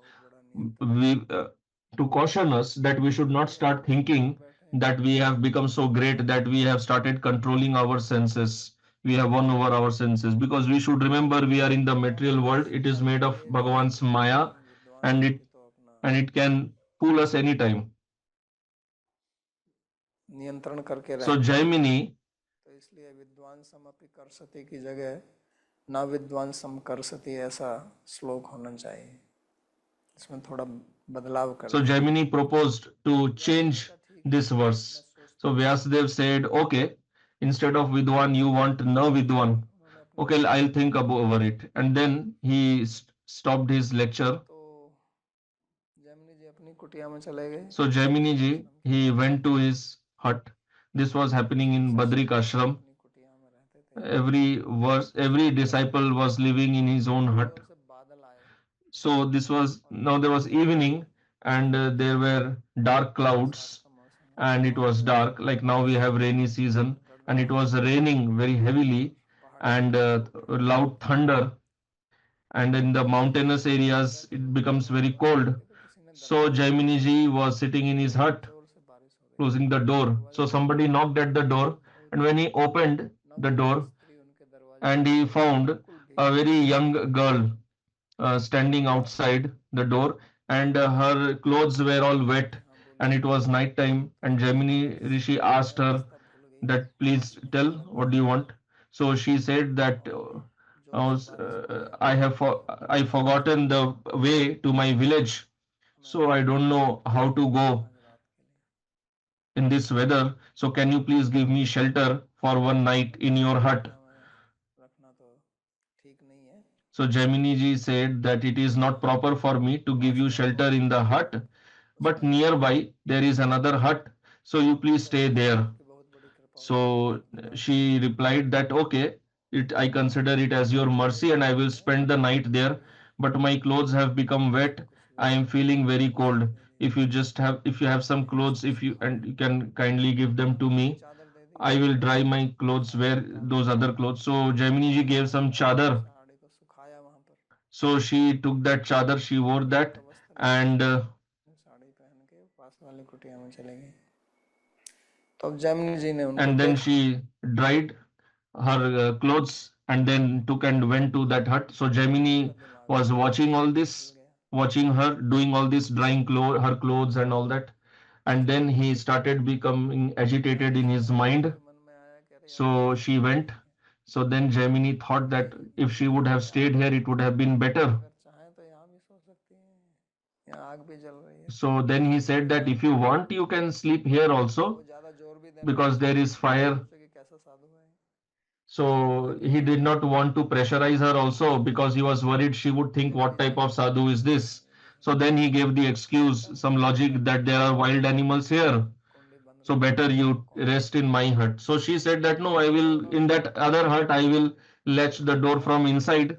to caution us that we should not start thinking that we have become so great that we have started controlling our senses. We have won over our senses, because we should remember we are in the material world. It is made of Bhagavan's Maya, and it can fool us anytime. नियंत्रण करके So रहते हैं, Jaimini, तो इसलिए विद्वांसम अपि कर्षति की जगह न विद्वांसम कर्षति ऐसा श्लोक होना चाहिए, इसमें थोड़ा बदलाव कर so दिया। Jaimini proposed to change this verse. So Vyasadev said, okay, instead of Vidwan, you want no Vidwan. Okay, I'll think over it. And then he stopped his lecture. तो जैमिनी जी अपनी कुटिया में चले गए, So Jaimini ji, he went to his hut. This was happening in Badrik ashram. अपनी कुटिया में रहते थे, Every disciple was living in his own hut. जोर से बादल आए, So this was, now there was evening, and there were dark clouds, का मौसम है, and it was dark, like now we have rainy season, and it was raining very heavily, and loud thunder, and in the mountainous areas it becomes very cold. So Jaimini ji was sitting in his hut, जोर से बारिश हो रही, closing the door. So somebody knocked at the door, and when he opened the door, स्त्री उनके दरवाजे and he found a very young girl standing outside the door, and her clothes were all wet, and it was night time, and Jaimini Rishi asked her that, please tell, what do you want? So she said that I forgotten the way to my village, so I don't know how to go in this weather, so can you please give me shelter for one night in your hut? रखना तो ठीक नहीं है, So Jaimini ji said that it is not proper for me to give you shelter in the hut, but nearby there is another hut, so you please stay there. कि बहुत बड़ी कृपा So she replied that, okay, I consider it as your mercy, and I will spend the night there, but my clothes have become wet. I am feeling very cold. If you have some clothes, if you and you can kindly give them to me, चादर दे दी, I will dry my clothes, wear those other clothes. So Jaimini ji gave some chadar. Sari को सुखाया वहां पर, So she took that chadar, she wore that, and sari पहन के पास वाली कुटिया में चले गए। तो अब जैमिनी जी ने उनको then देखा, she dried her clothes, and then took and went to that hut. So Jaimini was watching all this, watching her doing all this, drying her clothes and all that. And then he started becoming agitated in his mind. मन में आया कि अरे यार So she went. So then Jaimini thought that if she would have stayed here, it would have been better. अगर चाहें तो यहाँ भी सो सकती हैं, यहाँ आग भी जल रही है, So then he said that if you want, you can sleep here वो also, ज्यादा जोर भी देने because there is fire. सोचे कि कैसा साधु है, So he did not want to pressurize her also, because he was worried she would think, what type of sadhu is this? So then he gave the excuse, some logic, that there are wild animals here, कुंडी बंद so better you rest in my hut. So she said that, no, I will, in that other hut, I will latch the door from inside.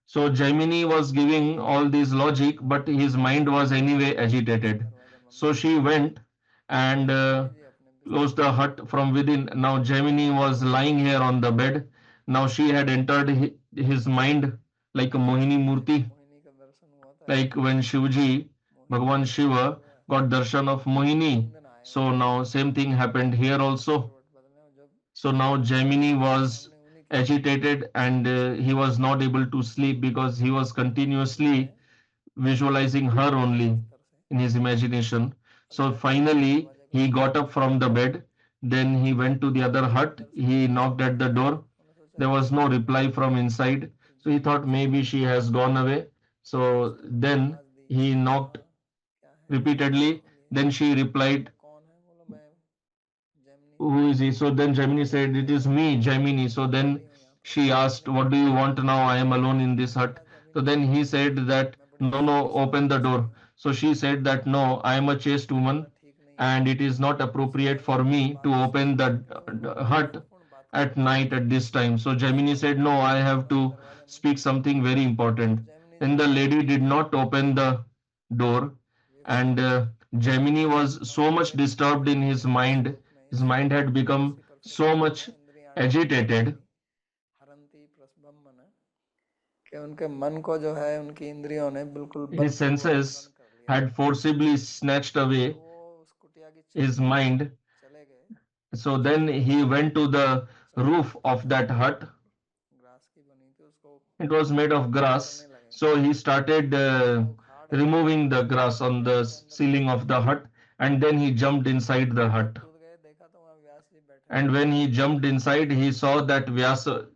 So Jaimini was giving all this logic, but his mind was anyway agitated. So she went and closed the hut from within. Now Jaimini was lying here on the bed. Now she had entered his mind like a Mohini Murti, Mohini का दर्शन हुआ था, like when Shivji, Bhagavan Shiva, got darshan of Mohini. So now same thing happened here also. करवट बदलने, और जब So now Jaimini was agitated, and he was not able to sleep, because he was continuously visualizing her only in his imagination. So finally he got up from the bed. Then he went to the other hut. He knocked at the door. There was no reply from inside. So he thought maybe she has gone away. So then he knocked repeatedly. Then she replied, कौन है, बोला मैं Jaimini, who is he? So then Jaimini said, it is me, Jaimini. So then she asked, what do you want now? I am alone in this hut. So then he said that, no, open the door. So she said that, no, I am a chaste woman, ठीक नहीं, and it is not appropriate for me to open the hut at night at this time. So Jaimini said, no, I have to speak something very important. Then the lady did not open the door, and Jaimini was so much disturbed in his mind. His mind had become so much agitated. हरंती प्रस्बम्मन, कि उनके मन को जो है उनकी इंद्रियों ने बिल्कुल His senses had forcibly snatched away. वो उस कुटिया की his mind. चले गए, So then he went to the roof of that hut. Grass की बनी थी, उसको It was made of grass. करने लगे, So he started ऐसा उखाड़ के removing the grass on the के अंदर ceiling of the hut, and then he jumped inside the जब hut. कूद गए, देखा तो वहाँ व्यास जी बैठे And हुए when थे। he jumped inside, he saw that Vyasa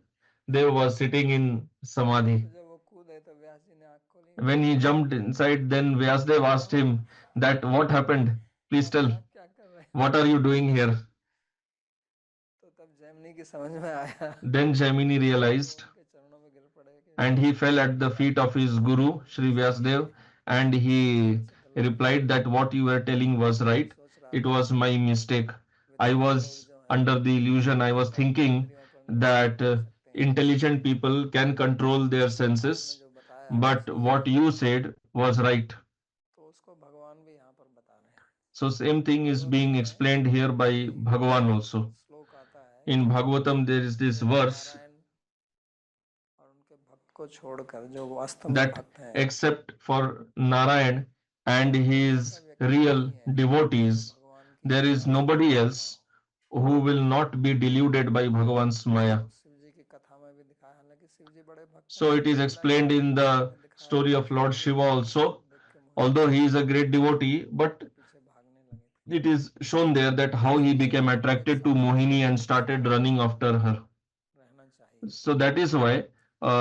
Dev was sitting in तो Samadhi. जब वो कूदे तो व्यास जी ने आँख खोली, When he jumped inside, then Vyasdev asked him that what happened? Please आप tell, यहाँ क्या कर रहे हैं? what are you doing here? तो तब जैमिनी की समझ में आया, Then Jaimini realized, उनके चरणों में गिर पड़े कि and he fell at the feet of his guru, Sri Vyasdev, and he replied that what you were telling was right. सोच रहा It था was my mistake. I विद्वान लोग was जो हैं under the illusion, I was thinking इंद्रियों पर नियंत्रण that कर सकते हैं, intelligent people can control their आपने senses, जो बताया but सही what है, you said was right. तो उसको भगवान भी यहाँ पर बता रहे हैं। So same thing is Bhagavat being में explained here by Bhagavan also. श्लोक आता है In कि Bhagavatam there is this केवल verse नारायण और उनके भक्त को छोड़कर जो वास्तव में that भक्त हैं, except for Narayan and कोई ऐसा his व्यक्ति real नहीं है जो devotees, भगवान की there is माया से nobody मोहित ना else हो। who will not be deluded by Bhagavan's Maya. तो शिव जी की कथा में भी दिखाया, हालांकि शिव जी बड़े भक्त So हैं, it is Leela explained in the में दिखाया story कि of Lord Shiv ji Shiva also, देख के मोहित although हो he is a great devotee, but के पीछे भागने लगे थे। it is shown there that how he became एक attracted to साधक Mohini को and हमेशा started running after her. रहना चाहिए, So that is why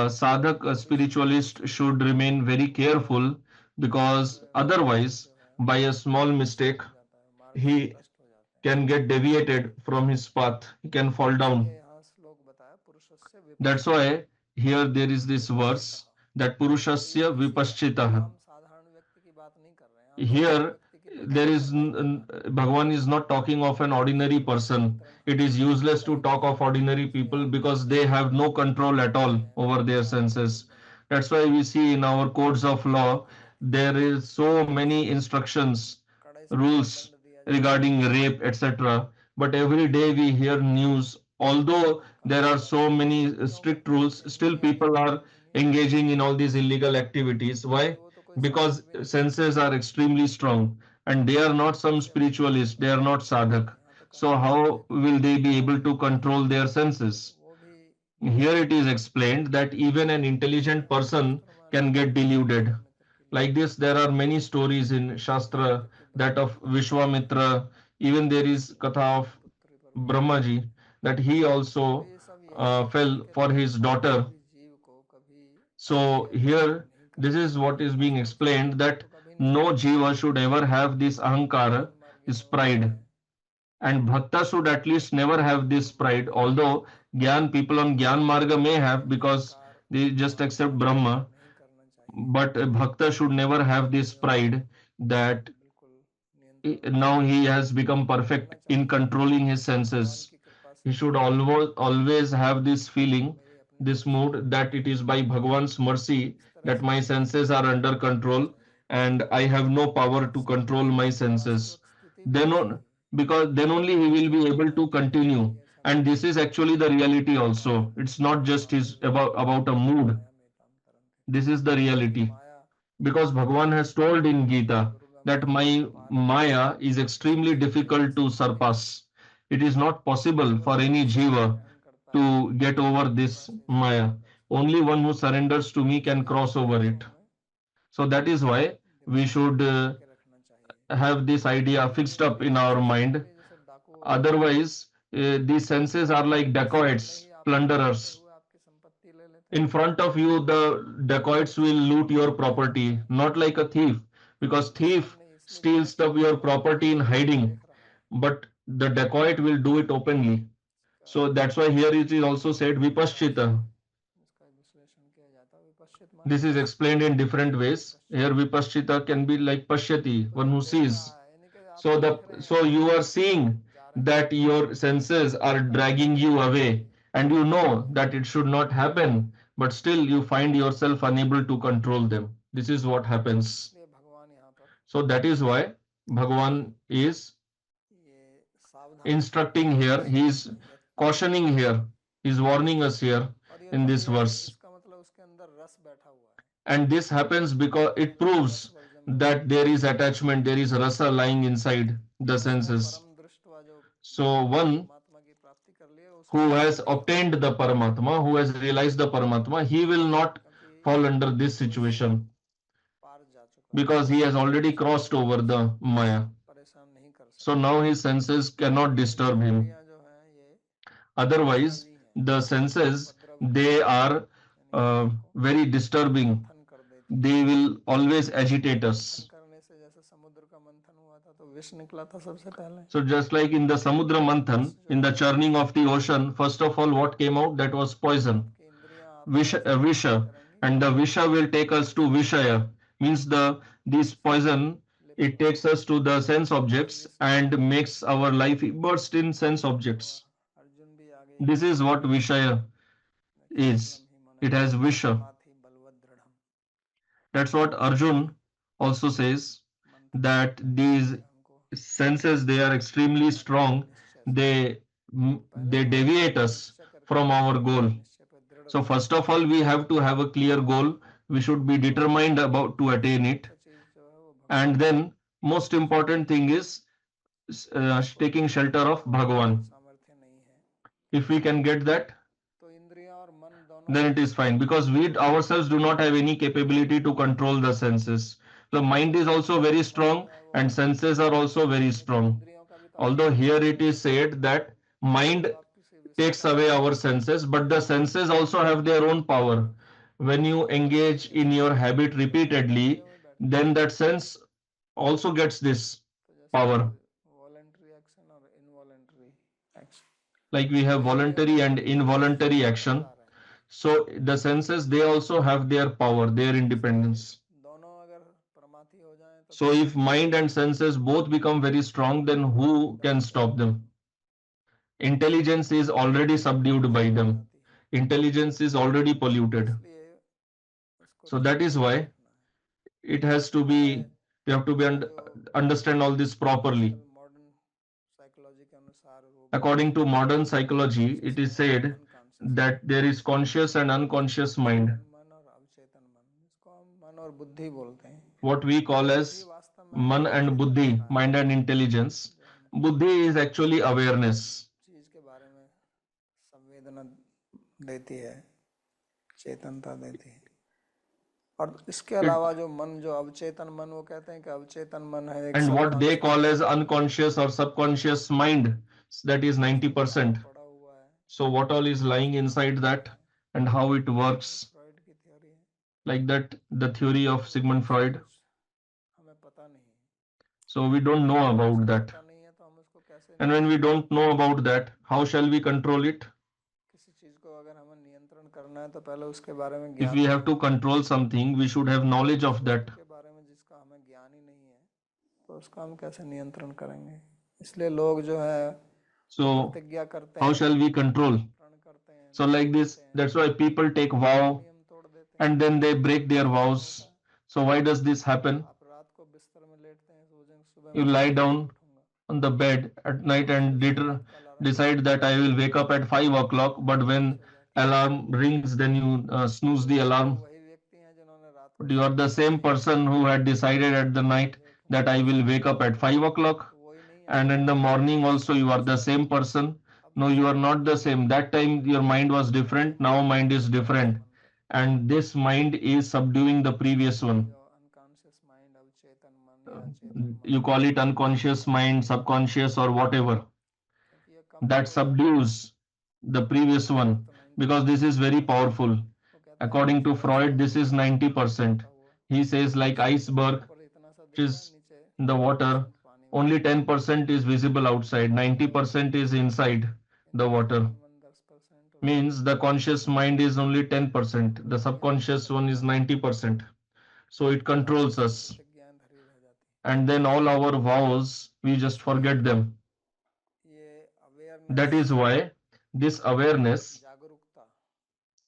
sadhak, a कोई साधक spiritualist should remain very careful, because साधक otherwise, जो है by a small भ्रष्ट mistake, हो जाता है, मार्ग से he भ्रष्ट हो जाते हैं। can get deviated from his path. He can fall इसलिए down. यहाँ श्लोक बताया पुरुषस्य That's विपश्चितः why here there is this विपश्चितः। verse that तो ये Purushasya किसी Vipaschitah. आम साधारण व्यक्ति की बात नहीं कर रहे हैं, आम साधारण Here व्यक्ति की तो there बात is कर रहे हैं भगवान, Bhagavan is not talking of an ordinary person. नियंत्रण It is useless to talk of ordinary इसलिए people आप because देखते they हैं have no control at all हैं over their senses. एकदम That's why we see in our codes of law there is so many instructions, कड़े से कड़ा rules दंड दिया जाता है, regarding rape, etc. But every day we hear news. Although there are so many strict rules, still people are engaging in all these illegal activities. क्योंकि Why? वो तो कोई साधक Because भी नहीं है, senses are extremely strong and they are not some इससे अपने आप को spiritualists, they are control not नहीं कर sadhak. पाते, यहाँ तो So कंट्रोल के लिए how will they be able साधन to चाहिए, control their तो senses? वो भी Here it is explained that even an intelligent person शास्त्रों में can अलग get अलग नाम deluded. दिए मित्र की लीला Like this, there are many stories in Shastra, मित्र की that of Brahmaputra Vishwamitra. Even there is Katha of ब्रह्मपुत्री पर भी चर्चा है। Brahmaji, that he तो also ये सब यही बताने fell के for लिए his कि किसी daughter. भी जीव को कभी So अहंकार here, नहीं this करना is what चाहिए, is being खासतौर से explained, भक्तों को that तो कभी नहीं no करना jiva चाहिए। should ever have this ahankara, ज्ञान मार्गी this लोग जो pride, हैं and bhakta should at least never have this pride. Although Gyan, people on Gyan Marga may have, because अहंकार they just accept Brahma, नहीं करना चाहिए, but a bhakta should never have अपने this अंतर्मन को pride that बिल्कुल नियंत्रण में now रखना he चाहिए, has become perfect रहना in चाहिए। controlling his भगवान senses. की कृपा He से should always have this feeling, मेरी अपनी this मर्जी mood, that it is by Bhagwan's mercy इस तरह that से my जीवन senses are under Jeena control चाहिए, and I have no power to control साधक my की senses. वास्तविक स्थिति भी Then यही on, है। because then only he will be able to continue. ये ऐसा And नहीं this है is actually the reality also. It's not just his Maya about a mood. माया में काम तरंगे, This is the क्योंकि reality. Maya Because Bhagavan has told in Gita दुर्गम that है, my पार करना Maya is किसी extremely जीव के difficult बस to में नहीं है। surpass. It is not possible केवल for वही any ईश्वर का Jiva ध्यान करता है to get over जिसकी कृपा this से ईश्वर Maya. ध्यान करता है। Only one who surrenders to me can इसलिए इन cross over it. प्रयासों में So that is why we दिमाग को should बना के रखना चाहिए, have this idea क्योंकि fixed up in our कोशिश mind. करेंगे जैसे डाकू होते हैं, Otherwise, these senses are like सामने dacoits, ही आपको लूटते plunderers. हुए आपकी संपत्ति ले लेते In हैं, front of you, the और dacoits will इसलिए loot your भगवान क्या करता property, है, not like a thief, because thief सामने इसलिए steals विपश्चित your होना कि property in वो आपको hiding, देख रहा है। but the dacoit will do it openly. इसका So that's why here it is also said विचार से vipaschita. इसका विश्लेषण किया जाता है। विपश्चित माने This is explained in different ways. Here विपश्चित, vipaschita can be like pashyati, तो one जो who देख sees. रहा है, यानी कि आप So देख रहे हैं so कि you आप are seeing जा रहे हैं, that your senses तो are उसका नियंत्रण dragging you करना away, चाहिए, and you रोकना know चाहिए। that it should not happen, but still you find yourself unable to control them. This is what happens. इसलिए भगवान यहाँ पर So that is why Bhagavan is ये सावधान करते instructing हैं here, कि he is cautioning here, he is warning us here और ये in जो this किया verse. इसका मतलब उसके अंदर रस बैठा हुआ है, And this happens because it यानी कि रस proves वर्जम that there is attachment, there is rasa lying inside the senses. परम दृष्टवा जो So one परमात्मा की प्राप्ति कर लिए उसको who has obtained the Paramatma, who has realized the Paramatma, he will not fall under this situation पार जा चुका है, because he has already crossed over the Maya. परेशान नहीं कर So सकता। now his senses cannot disturb him. इंद्रियां जो हैं ये Otherwise, उपद्रवी हैं, the senses, उपद्रव they are यानी आपको very disturbing. मंथन कर देती They will always agitate मंथन us. करने से जैसे समुद्र का मंथन हुआ था तो विष निकला था सबसे पहले। So just like in the Samudra Manthan, in the churning of the ocean, first of all, what came out? That was poison, आपकी इंद्रियां आपको ऐसे Visha, करेंगी and the Visha will take us to Vishaya. Means this poison, it takes us to the sense objects and makes our life immersed in sense objects. Arjun भी आगे This is what Vishaya is. It has Visha. माथि बलवत दृढ़म That's what Arjun also says, that these हमको senses, they are extremely strong. They they deviate us from our goal. निश्चय पर दृढ़ So first of all, we have to have a clear goal. We should be determined about to attain it. चीज जो है वो And then most important thing is taking shelter of Bhagavan. सामर्थ्य नहीं है, If we can get that, तो इंद्रियां और मन दोनों then it is fine, because we ourselves do not have any capability to control the senses. The mind is also very strong and senses are also very strong. इंद्रियों का भी तो Although here it is said that mind आप किसी takes away our senses, but the senses also have their own power. When you engage in your habit repeatedly, then that sense also gets this power. Voluntary action और involuntary action Like we have voluntary and involuntary action. So the senses, they also have their power, their independence. दोनों अगर परमार्थी हो जाएं तो So if mind and senses both become very strong, then who can stop them? Intelligence is already subdued by them. Intelligence is already polluted. इसलिए उसको So that is why it has to be, we have to be understand all this properly. Modern psychology के अनुसार वो According to modern psychology, it is said that there is conscious and unconscious mind, मन और अवचेतन मन, जिसको हम मन और बुद्धि बोलते हैं। what we call as man and buddhi, mind and intelligence. Buddhi is actually awareness. चीज के बारे में संवेदना देती है, चेतनता देती है। और इसके अलावा जो मन, जो अवचेतन मन, वो कहते हैं कि अवचेतन मन है एक And what they call as unconscious or subconscious mind, that is 90%. पड़ा हुआ है। So what all is lying inside that and how it works, Freud की थ्योरी है, like that, the theory of Sigmund Freud. हमें पता नहीं है, So we don't know about that. पता नहीं है तो हम उसको कैसे, And when we don't know about that, how shall we control it? किसी चीज को अगर हमें नियंत्रण करना है तो पहले उसके बारे में If ज्ञान we have to control something, we should have knowledge of that. के बारे में जिसका हमें ज्ञान ही नहीं है तो उसका हम कैसे नियंत्रण करेंगे। इसलिए लोग जो है So प्रतिज्ञा करते how हैं, shall we control? प्रण करते हैं, So like this, that's why people take vow नियम तोड़ देते हैं। and then they break their vows. So why does this happen? आप रात को बिस्तर में लेटते हैं, सुबह You lie down on the bed at night and decide that I will wake up at 5 o'clock, but when alarm rings, then you snooze the alarm. वही व्यक्ति हैं जिन्होंने रात But you are the same person who had decided at the night that I will wake up at 5 o'clock, को वही नहीं and in the morning also you are the same person. No, you are not the same. That time your mind was different, now mind is different, and this mind is subduing the previous one. Unconscious mind, अवचेतन मन या चेतन मन, You call it unconscious mind, subconscious, or whatever, क्योंकि ये कम that subdues the previous one, because this is very powerful. According to Freud, this is 90%. He says like iceberg, पर इतना सा which is in the water, only 10% is visible outside, 90% is inside the water. मन 10% Means the conscious mind is only 10%, the subconscious one is 90%. So it controls us, ज्ञान धरी रह जाती and then all our vows, we just forget them. है। ये awareness, That is why this awareness, जागरूकता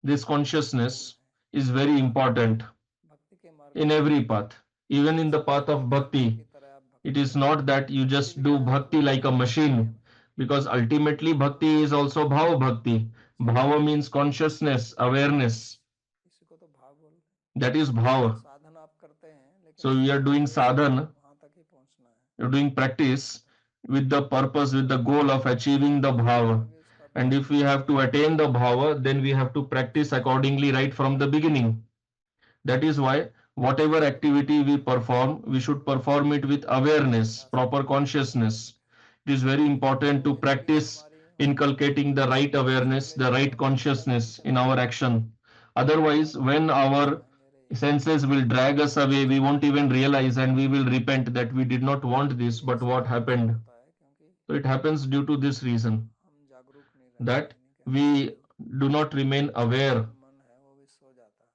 this consciousness is very important भक्ति के मार्ग in every path. Even in the path of bhakti, की तरह आप it is not that you just do bhakti like a machine, because ultimately bhakti is also bhava bhakti. Bhava means consciousness, awareness. इसी को तो भाव बोलते हैं। That is bhava. साधन आप करते हैं, लेकिन So we are doing sadhan, वहां तक ही पहुंचना है, you're doing practice with the purpose, with the goal of achieving the bhava. आगे उसका And if we have to attain the bhava, then we have to practice accordingly right from the beginning. That is why whatever activity we perform, we should perform it with awareness, proper consciousness. It is very important to practice inculcating the right awareness, the right consciousness in our action. Otherwise, when our senses will drag us away, we won't even realize and we will repent that we did not want this, but what happened? होता है, क्योंकि So it happens due to this reason हम जागरूक नहीं रहते, that यानी कि we do not remain aware. जो मन है वो भी सो जाता है.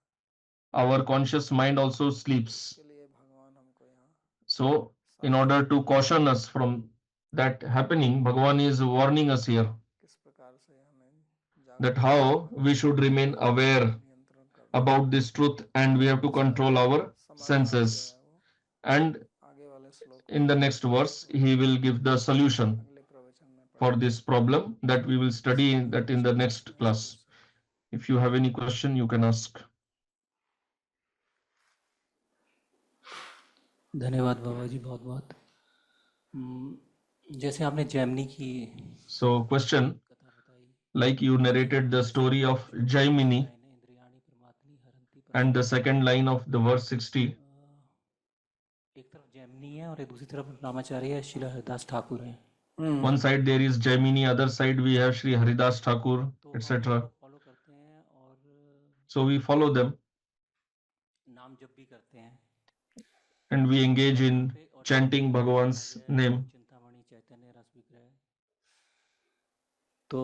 Our conscious mind also sleeps. इसके लिए भगवान हमको यहाँ So, in order to caution us from that happening, Bhagavan is warning us here किस प्रकार से हमें that जागरूक how we should remain aware नियंत्रण करना about this truth and we have to control our समाधान जो senses. है वो And आगे वाले श्लोक in the next verse, he will give the solution अगले प्रवचन में for this problem that we will study that in the next class. If you have any question, you can ask. धन्यवाद बाबा जी, बहुत बहुत. जैसे आपने जैमिनी की So, question कथा बताई, like you narrated the story of Jaimini इंद्रियाणि प्रमाथनी हरन्ति and the second line of the verse 60. एक तरफ जैमिनी है और एक दूसरी तरफ रामाचार्य श्रील हरिदास ठाकुर हैं. One side there is Jaimini, other side we have Sri Haridas Thakur, तो etc. फॉलो करते हैं और So we follow them नाम जप भी करते हैं. and we engage in chanting Bhagavan's name. Chintamani चैतन्य रस विग्रह, तो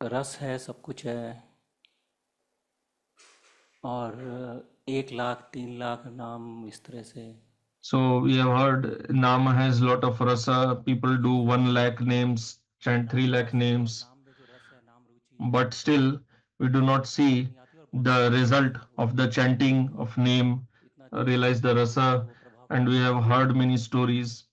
रस है, सब कुछ है, और 1,00,000 3,00,000 नाम इस तरह से. So we have heard Nama has lot of rasa. People do 1 lakh names, chant 3 lakh names, नाम में जो रस है, नाम रुचि but still we do not see the result of the chanting of name, realize the rasa. And we have heard many stories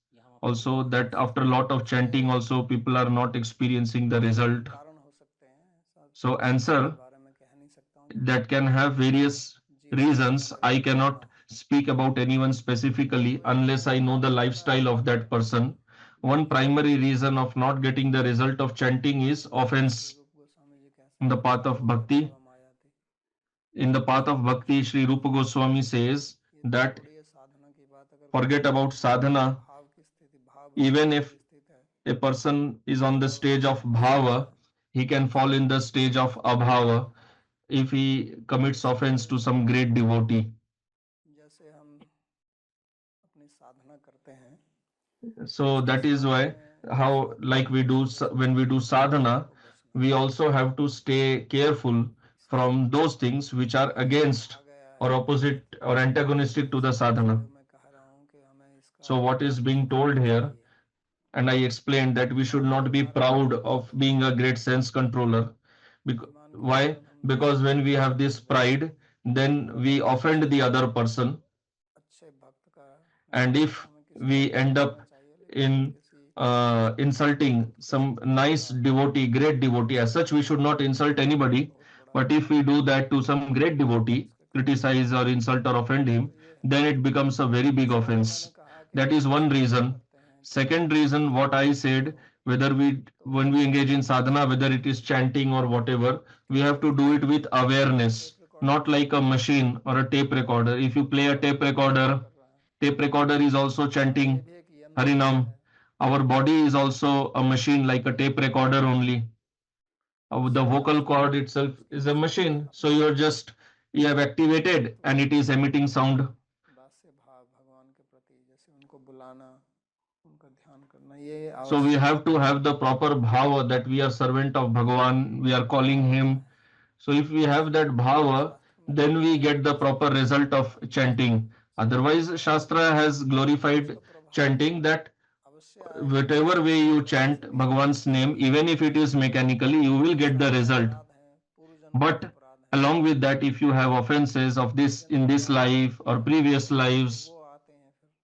also that after a lot of chanting also people are not experiencing the result. कारण हो सकते हैं. सब So answer बारे में कह नहीं सकता हूँ, that can have various reasons. I cannot speak about anyone specifically unless I know the lifestyle of that person. One primary reason of not getting the result of chanting is offense रूप गोस्वामी जी कह in the path of bhakti. माया थी. In the path of bhakti, Sri Rupa Goswami says that थोड़ी ये साधना की बात अगर forget about sadhana. भाव की स्थिति, भाव Even if स्थित है, a person is on the stage of bhava, he can fall in the stage of abhava if he commits offense to some great devotee. जैसे हम अपनी साधना करते हैं, So that is why how like we do when we do sadhana, we also have to stay careful from those things which are against or opposite or antagonistic to the sadhana. जो मैं कह रहा हूँ कि हमें इसका So what is being told here, and I explained that we should not be proud of being a great sense controller. Why? Because when we have this pride, then we offend the other person, अच्छे भक्त का and if we end up in insulting some nice devotee, great devotee, as such we should not insult anybody, but if we do that to some great devotee, criticize or insult or offend him, then it becomes a very big offense. That is one reason. Second reason, what I said, whether when we engage in sadhana, whether it is chanting or whatever, we have to do it with awareness, not like a machine or a tape recorder. If you play a tape recorder is also chanting Harinam. Our body is also a machine like a tape recorder only. The vocal cord itself is a machine. So you have activated and it is emitting sound. दास्य भाव भगवान के प्रति, जैसे उनको बुलाना, उनका ध्यान करना, ये So we have to have the proper bhava that we are servant of Bhagavan, we are calling him. So if we have that bhava, then we get the proper result of chanting. Otherwise, Shastra has glorified chanting that whatever way you chant Bhagavan's name, even if it is mechanically, you will get the result. But along with that, if you have offenses of this in this life or previous lives,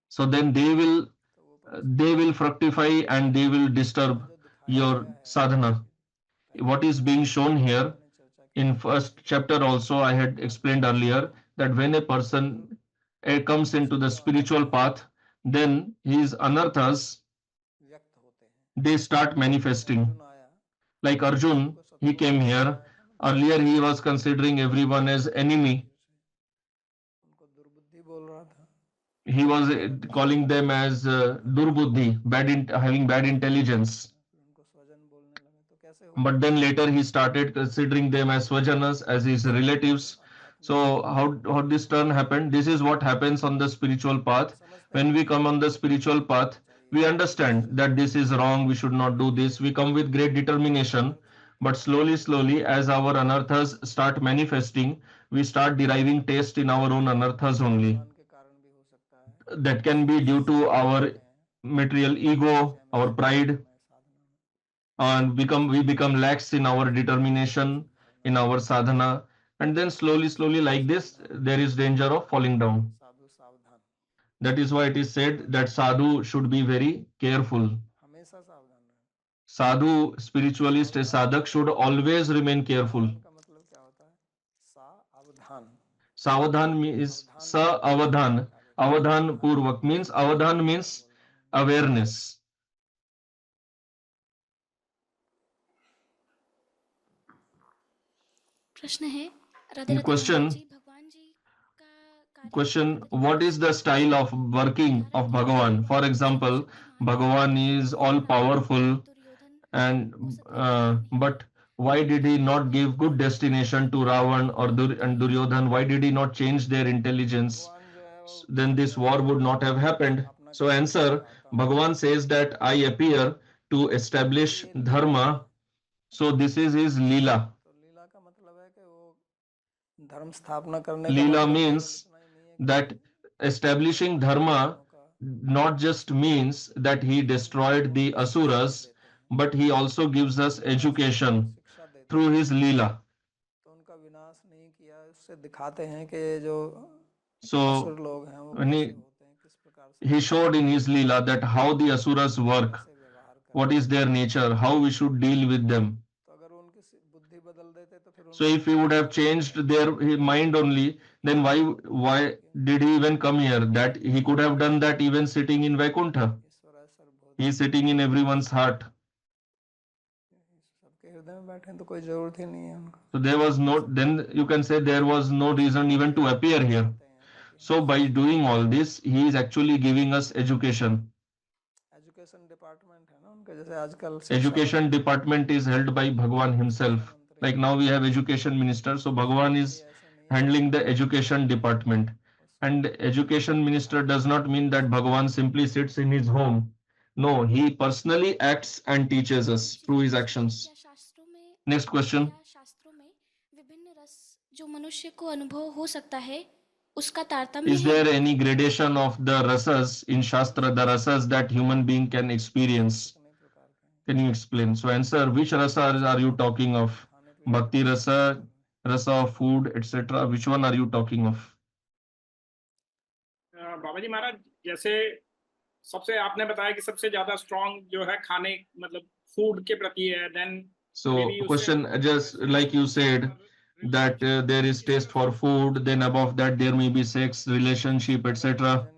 so then they will fructify and they will disturb your sadhana. What is being shown here in first chapter also I had explained earlier that when a person comes into the spiritual path, then his anarthas, व्यक्त होते हैं। they start manifesting. Arjun आया, Like Arjun, को he शत्रुओं came में here. बताया था ना, Earlier, he was considering everyone as enemy. उनको दुर्बुद्धि बोल रहा था। He was calling them as durbuddhi, having bad intelligence. उनको स्वजन बोलने लगे, तो कैसे हो But then later he started considering them as swajanas, as his relatives. So how this turn happened? This is what happens on the spiritual path. When we come on the spiritual path, we understand that this is wrong, we should not do this. We come with great determination. But slowly, as our anarthas start manifesting, we start deriving taste in our own anarthas only. भगवान के कारण भी हो सकता है, That can be due to our material ego, our pride, मैं साधना में and we become lax in our determination, in our sadhana, and then slowly like this there is danger of falling down. साधु सावधान, That is why it is said that sadhu should be very careful. हमेशा सावधान रहें। Sadhu, spiritualist, a sadhak should always remain careful. सावधान का मतलब क्या होता है? सावधान, Savadhan means sa avadhan. Avadhan purvak means avadhan means awareness. प्रश्न है राधे राधे Question. महाराज जी, भगवान जी का Question: what is the style of working of Bhagavan? For example, Bhagavan is all powerful, and but why did he not give good destination to Ravan and Duryodhan? Why did he not change their intelligence? Then this war would not have happened. So answer: Bhagavan says that I appear to establish dharma. So this is his Leela. तो लीला का मतलब है कि वो धर्म स्थापना करने का Leela मतलब means इतना ही नहीं है that establishing dharma not just means that he destroyed the asuras, but he also gives us education शिक्षा देते through his Leela. तो उनका विनाश नहीं किया, उससे दिखाते हैं कि ये जो So असुर लोग हैं वो when कैसे होते हैं, किस प्रकार से he showed in his Leela that how the asuras work, कैसे व्यवहार करते what is their nature, how we should deal with them. हैं। तो अगर उनकी बुद्धि बदल देते तो फिर So if he would have changed their mind only, then why did he even come here? That he could have done that even sitting in Vaikuntha. ईश्वर है सर्वभूत, He is sitting in everyone's heart. सबके हृदय में बैठे हैं, तो कोई जरूरत ही नहीं है उनका। So there was no, then you can say there was no reason even to appear here. So by doing all this, he is actually giving us education. Education department है ना उनका, जैसे आजकल Education department is held by Bhagwan himself. Like now we have education minister, so Bhagwan is handling the education department. And education minister does not mean that Bhagwan simply sits in his home. No, he personally acts and teaches us through his actions. क्या शास्त्रों में Next question. विभिन्न रस जो मनुष्य को अनुभव हो सकता है उसका तारतम्य Is there any gradation of the rasas in Shastra, the rasas that human being can experience? Can you explain? So answer, which rasa are you talking of? Bhakti rasa, rasa of food, etc. Which one are you talking of? बाबा जी महाराज, जैसे सबसे आपने बताया कि सबसे ज्यादा strong जो है खाने मतलब फूड के प्रति है, then So question, just like you said that there is taste for food, then above that there may be sex, relationship, etc.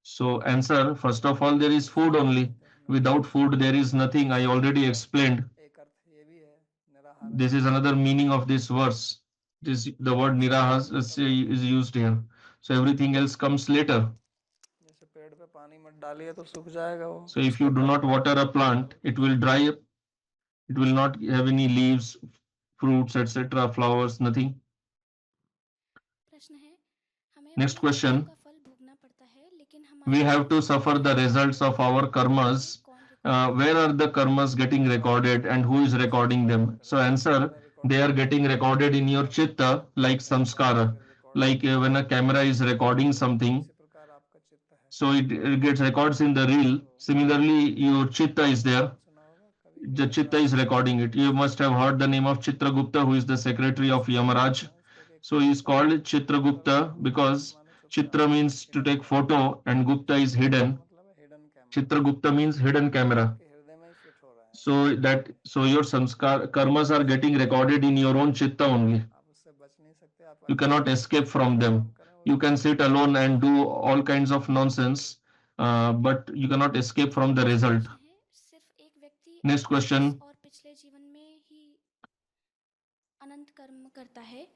So answer, first of all, there is food only. Without food there is nothing. I already explained. एक अर्थ ये भी है, निराहार This is another meaning of this verse. The word nirahas is used here. So everything else comes later. जैसे पेड़ पे पानी मत डालिए तो सूख जाएगा वो। So if you do not water a plant, it will dry up. It will not have any leaves, fruits, etc., flowers, nothing. प्रश्न है हमें Next अपने question. कर्मों का फल भोगना पड़ता है लेकिन हमारे We have to suffer the results of our karmas. Where are the karmas getting recorded and who is recording them? So answer, they are getting recorded in your chitta like samskara. Like when a camera is recording something, इसी प्रकार आपका चित्त है, so it gets records in the reel. Similarly, your chitta is there. सुना होगा कभी The chitta is recording it. You must have heard the name of Chitragupta, who is the secretary of Yamaraj. So he is called Chitragupta because Chitra means to take photo and Gupta is hidden. मतलब है hidden camera, Chitragupta means hidden camera. के हृदय में ही fit हो रहा है, So your samskar karmas are getting recorded in your own chitta only. आप उससे बच नहीं सकते, आप You cannot escape from them. You can sit alone and do all kinds of nonsense, but you cannot escape from the result. प्रश्न है, सिर्फ एक व्यक्ति Next अपने question. इस और पिछले जीवन में ही अनंत कर्म करता है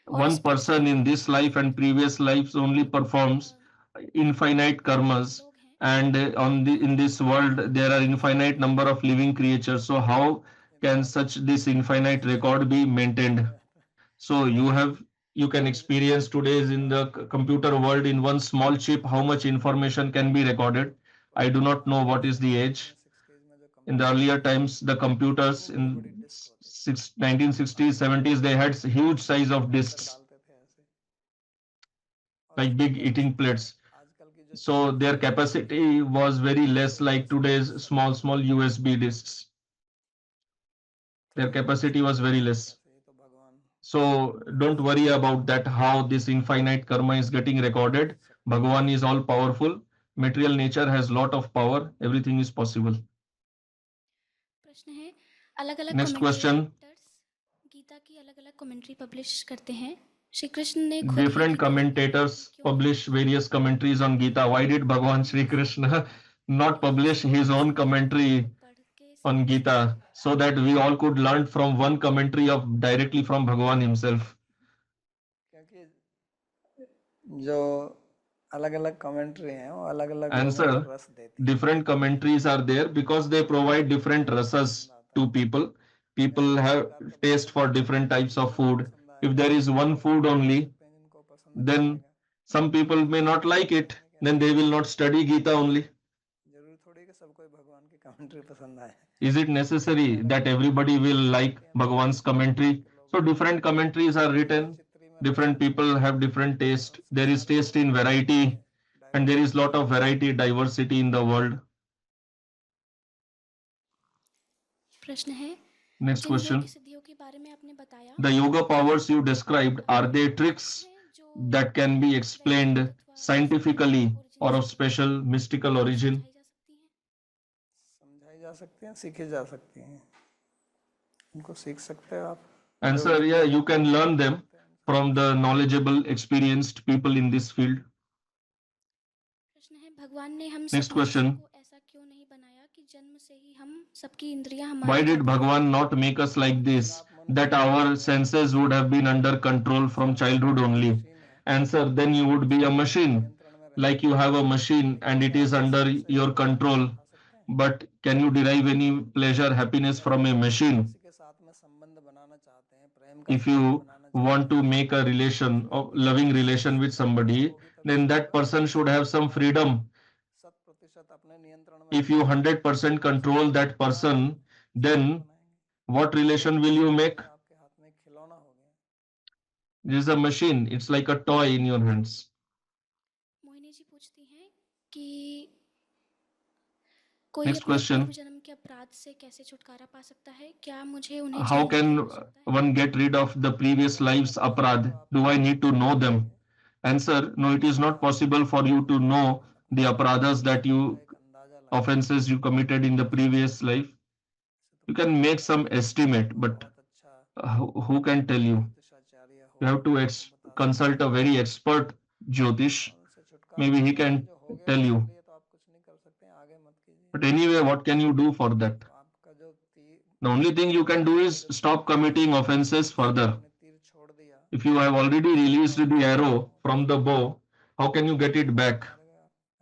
और One इस पृथ्वी person in this life and previous lives only performs infinite karmas, लोग हैं and in this world there are infinite number of living creatures. So how can such this infinite record be maintained? So you can experience today's in the computer world in one small chip how much information can be recorded. I do not know what is the age. In the earlier times, the computers in 1960s, 70s, they had huge size of disks, like big eating plates. So their capacity was very less like today's small USB disks. Their capacity was very less. So don't worry about that, how this infinite karma is getting recorded. Bhagavan is all powerful. Material nature has lot of power. Everything is possible. प्रश्न है, अलग-अलग Next question. Commentators Gita की अलग-अलग commentary publish करते हैं. श्री कृष्ण ने खुद Different एक ही बात commentators क्यों publish various commentaries on Gita. Why did Bhagavan Sri Krishna not publish his own commentary पढ़ के on Gita so that we all could learn from one commentary of directly from Bhagavan himself? क्योंकि जो अलग-अलग commentary हैं वो अलग-अलग लोगों Answer. को रस देती हैं. Different commentaries are there because they provide different rasas to people. People have taste for different types of food. If there is one food only, then some people may not like it. Then they will not study Gita only. जरूरी थोड़ी कि सबको भगवान की commentary पसंद आए. Is it necessary that everybody will like Bhagavan's commentary? So different commentaries are written. Different people have different taste. There is taste in variety, and there is lot of variety, diversity in the world. प्रश्न है, Next जिन योग question. की सिद्धियों के बारे में आपने बताया The yoga powers you described, are they tricks हैं जो that can be explained scientifically or of special mystical origin? समझाई समझाई जा सकती हैं. जा सकती हैं, सीखी जा सकती हैं. उनको सीख सकते हो आप. Answer, yeah, you can learn them from the knowledgeable, experienced people in this field. प्रश्न है, भगवान ने हम Next सब मनुष्य question. को ऐसा क्यों नहीं बनाया कि जन्म से ही हम सबकी इंद्रियां Why हमारे did Bhagavan not make us like this, that our senses would have been under control from childhood only? Answer, then you would be a machine. Like you have a machine and it is under your control. But can you derive any pleasure, happiness from a machine? किसी के साथ में संबंध बनाना चाहते हैं, प्रेम का If you want to make a relation, a loving relation with somebody, then that person should have some freedom. 100% अपने नियंत्रण में If you 100% control that person, then what relation will you make? आपके हाथ में खिलौना हो गया. This is a machine. It's like a toy in your hands. Mohini ji पूछती हैं कि कोई Next अपने question. पूर्व जन्म के अपराध से कैसे छुटकारा पा सकता है? क्या मुझे उन्हें How जानने की can आवश्यकता है? one get rid of the previous lives aparad? Do I need to know them? Answer, no, it is not possible for you to know the apradhas that you, offenses you committed in the previous life. You can make some estimate, but who can tell you? You have to consult a very expert Jyotish. Maybe he can tell you. But anyway, what can you do for that? The only thing you can do is stop committing offenses further. If you have already released the arrow from the bow, how can you get it back?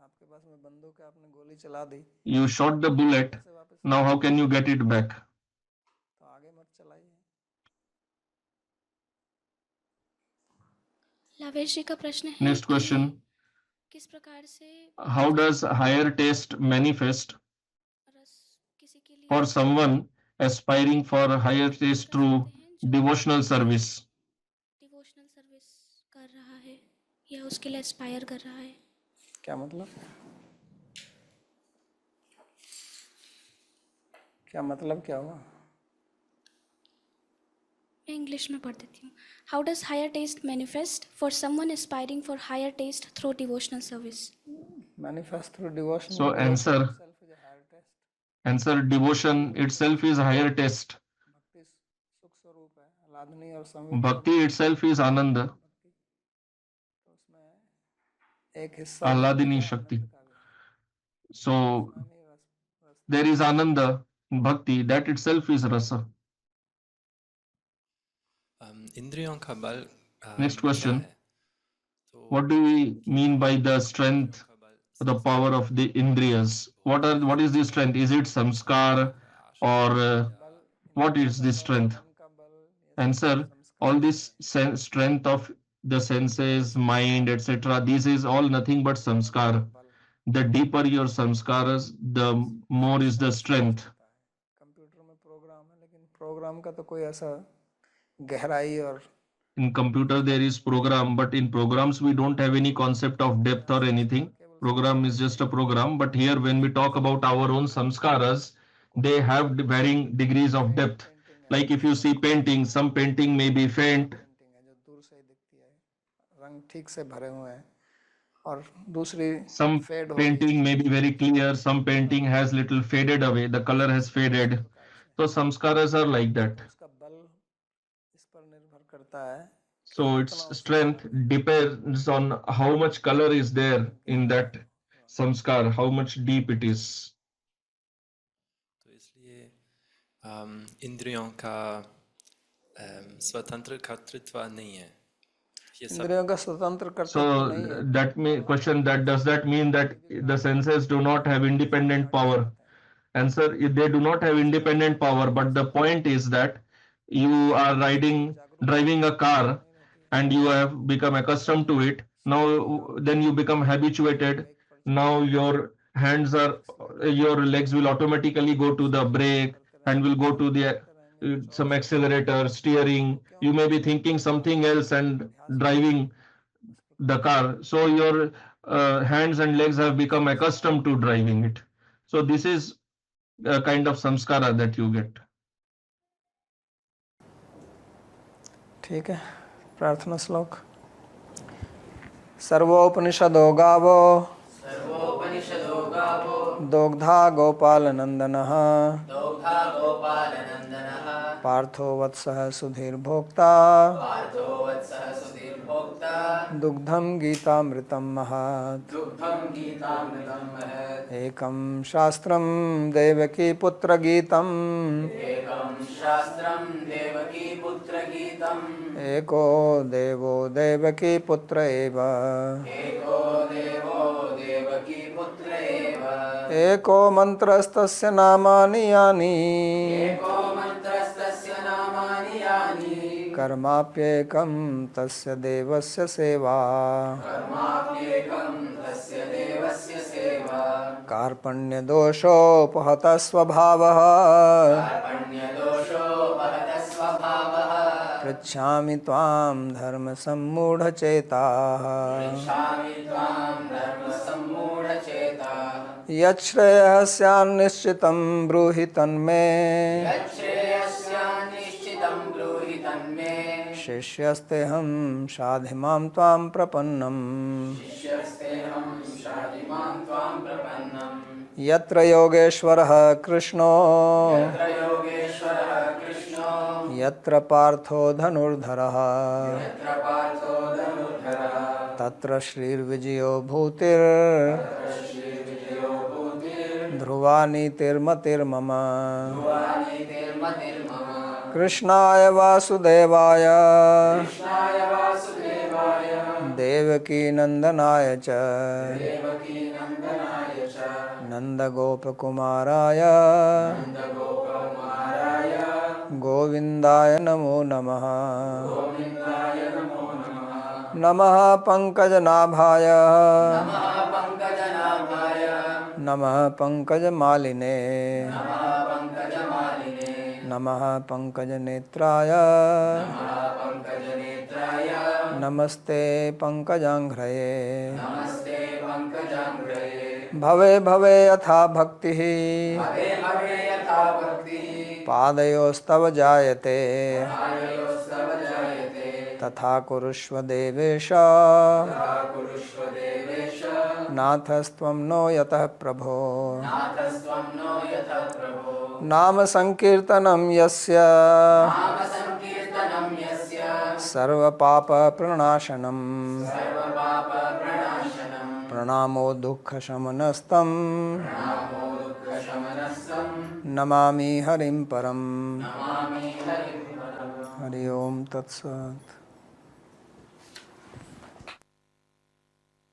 आपके पास में बंदूक है, आपने गोली चला दी, You shot the bullet. Now how can you get it back? तो आगे मत चलाइए. लावेश जी का प्रश्न है Next कि question. किस प्रकार से How does higher taste manifest रस किसी के लिए for someone aspiring for higher taste through devotional service? Devotional service कर रहा है या उसके लिए एस्पायर कर रहा है? क्या मतलब? क्या मतलब क्या हुआ? मैं इंग्लिश में पढ़ देती हूँ. How does higher taste manifest for someone aspiring for higher taste through devotional service? Manifest through devotion. So answer, Devotion itself is a higher test. answer, devotion itself is higher taste. भक्ति सुख स्वरूप है, आराधनीय और संवित Bhakti itself is ananda. तो उसमें एक हिस्सा आह्लादिनी शक्ति. So there is Ananda Bhakti, that itself is rasa. इंद्रियों का बल Next क्या question. है? तो What do we mean by the strength, the power of the indriyas? What is the strength? Is it samskar or what is the strength? Answer: all this strength of the senses, mind, etc. This is all nothing but samskar. The deeper your samskaras, the more is the strength. Computer में programme है, लेकिन programme का तो कोई ऐसा गहराई और In computer there is program, but in programs we don't have any concept of depth or anything. Program is just a program, but here when we talk about our own samskaras, they have varying degrees of depth. Like if you see painting, some painting may be faint, painting है जो दूर से ही दिखती है, रंग ठीक से भरे हुए हैं, और दूसरी some फेड हो गई, painting may be very clear, some painting has little faded away, the color has faded. So samskaras are like that. तो उसका बल इस पर निर्भर करता है कि So कितना its उसमें strength depends on how much color is there in that samskar, how much deep it is. तो इसलिए इंद्रियों का स्वतंत्र कर्तृत्व नहीं है. ये सब इंद्रियों का स्वतंत्र कर्तृत्व So नहीं है. that question, that does that mean that the senses do not have independent power? Answer: they do not have independent power, but the point is that you are driving a car and you have become accustomed to it. Now then you become habituated. Now your legs will automatically go to the brake and will go to the some accelerator, steering. You may be thinking something else and driving the car. So your hands and legs have become accustomed to driving it. So this is a kind of samskara that you get. ठीक है. प्रार्थना श्लोक. सर्वोपनिषदो गावो दोग्धा गोपालनंदनः पार्थो वत्सः सुधीर्भोक्ता दुग्धं गीतामृतं महत्. एकं शास्त्रं देवकी पुत्र गीतम् एको देवो देवकी पुत्र एव. एको मंत्रस्तस्य नामानि यानि कर्माप्येकं तस्य देवस्य सेवा. कार्पण्यदोषोपहतः स्वभावः पृच्छामि त्वां धर्मसम्मूढचेताः. यच्छ्रेयः स्यान्निश्चितं ब्रूहि तन्मे शिष्यस्तेऽहं शाधिमां त्वां प्रपन्नम्. यत्र योगेश्वरः कृष्णो यत्र पार्थो धनुर्धरः तत्र श्रीर्विजयो भूतिर् ध्रुवा नीतिर्मतिर्मम. कृष्णाय वासुदेवाय देवकी नंदनाय च नंदगोपकुमाराय गोविंदाय नमो नमः. नमः पंकजनाभाय नमः पंकजमालिने नमः पंकजनेत्राय नमस्ते पंकजांघ्रये. भवे भवे यथा भक्तिः पादयोस्तव जायते तथा कुरुष्व देवेश नाथस्त्वं नो यतः प्रभो. नाम संकीर्तनं यस्य सर्वपापप्रणाशनम् प्रणमो दुःखशमनस्तं नमामि हरिं परम्। हरि ओम तत्सत्।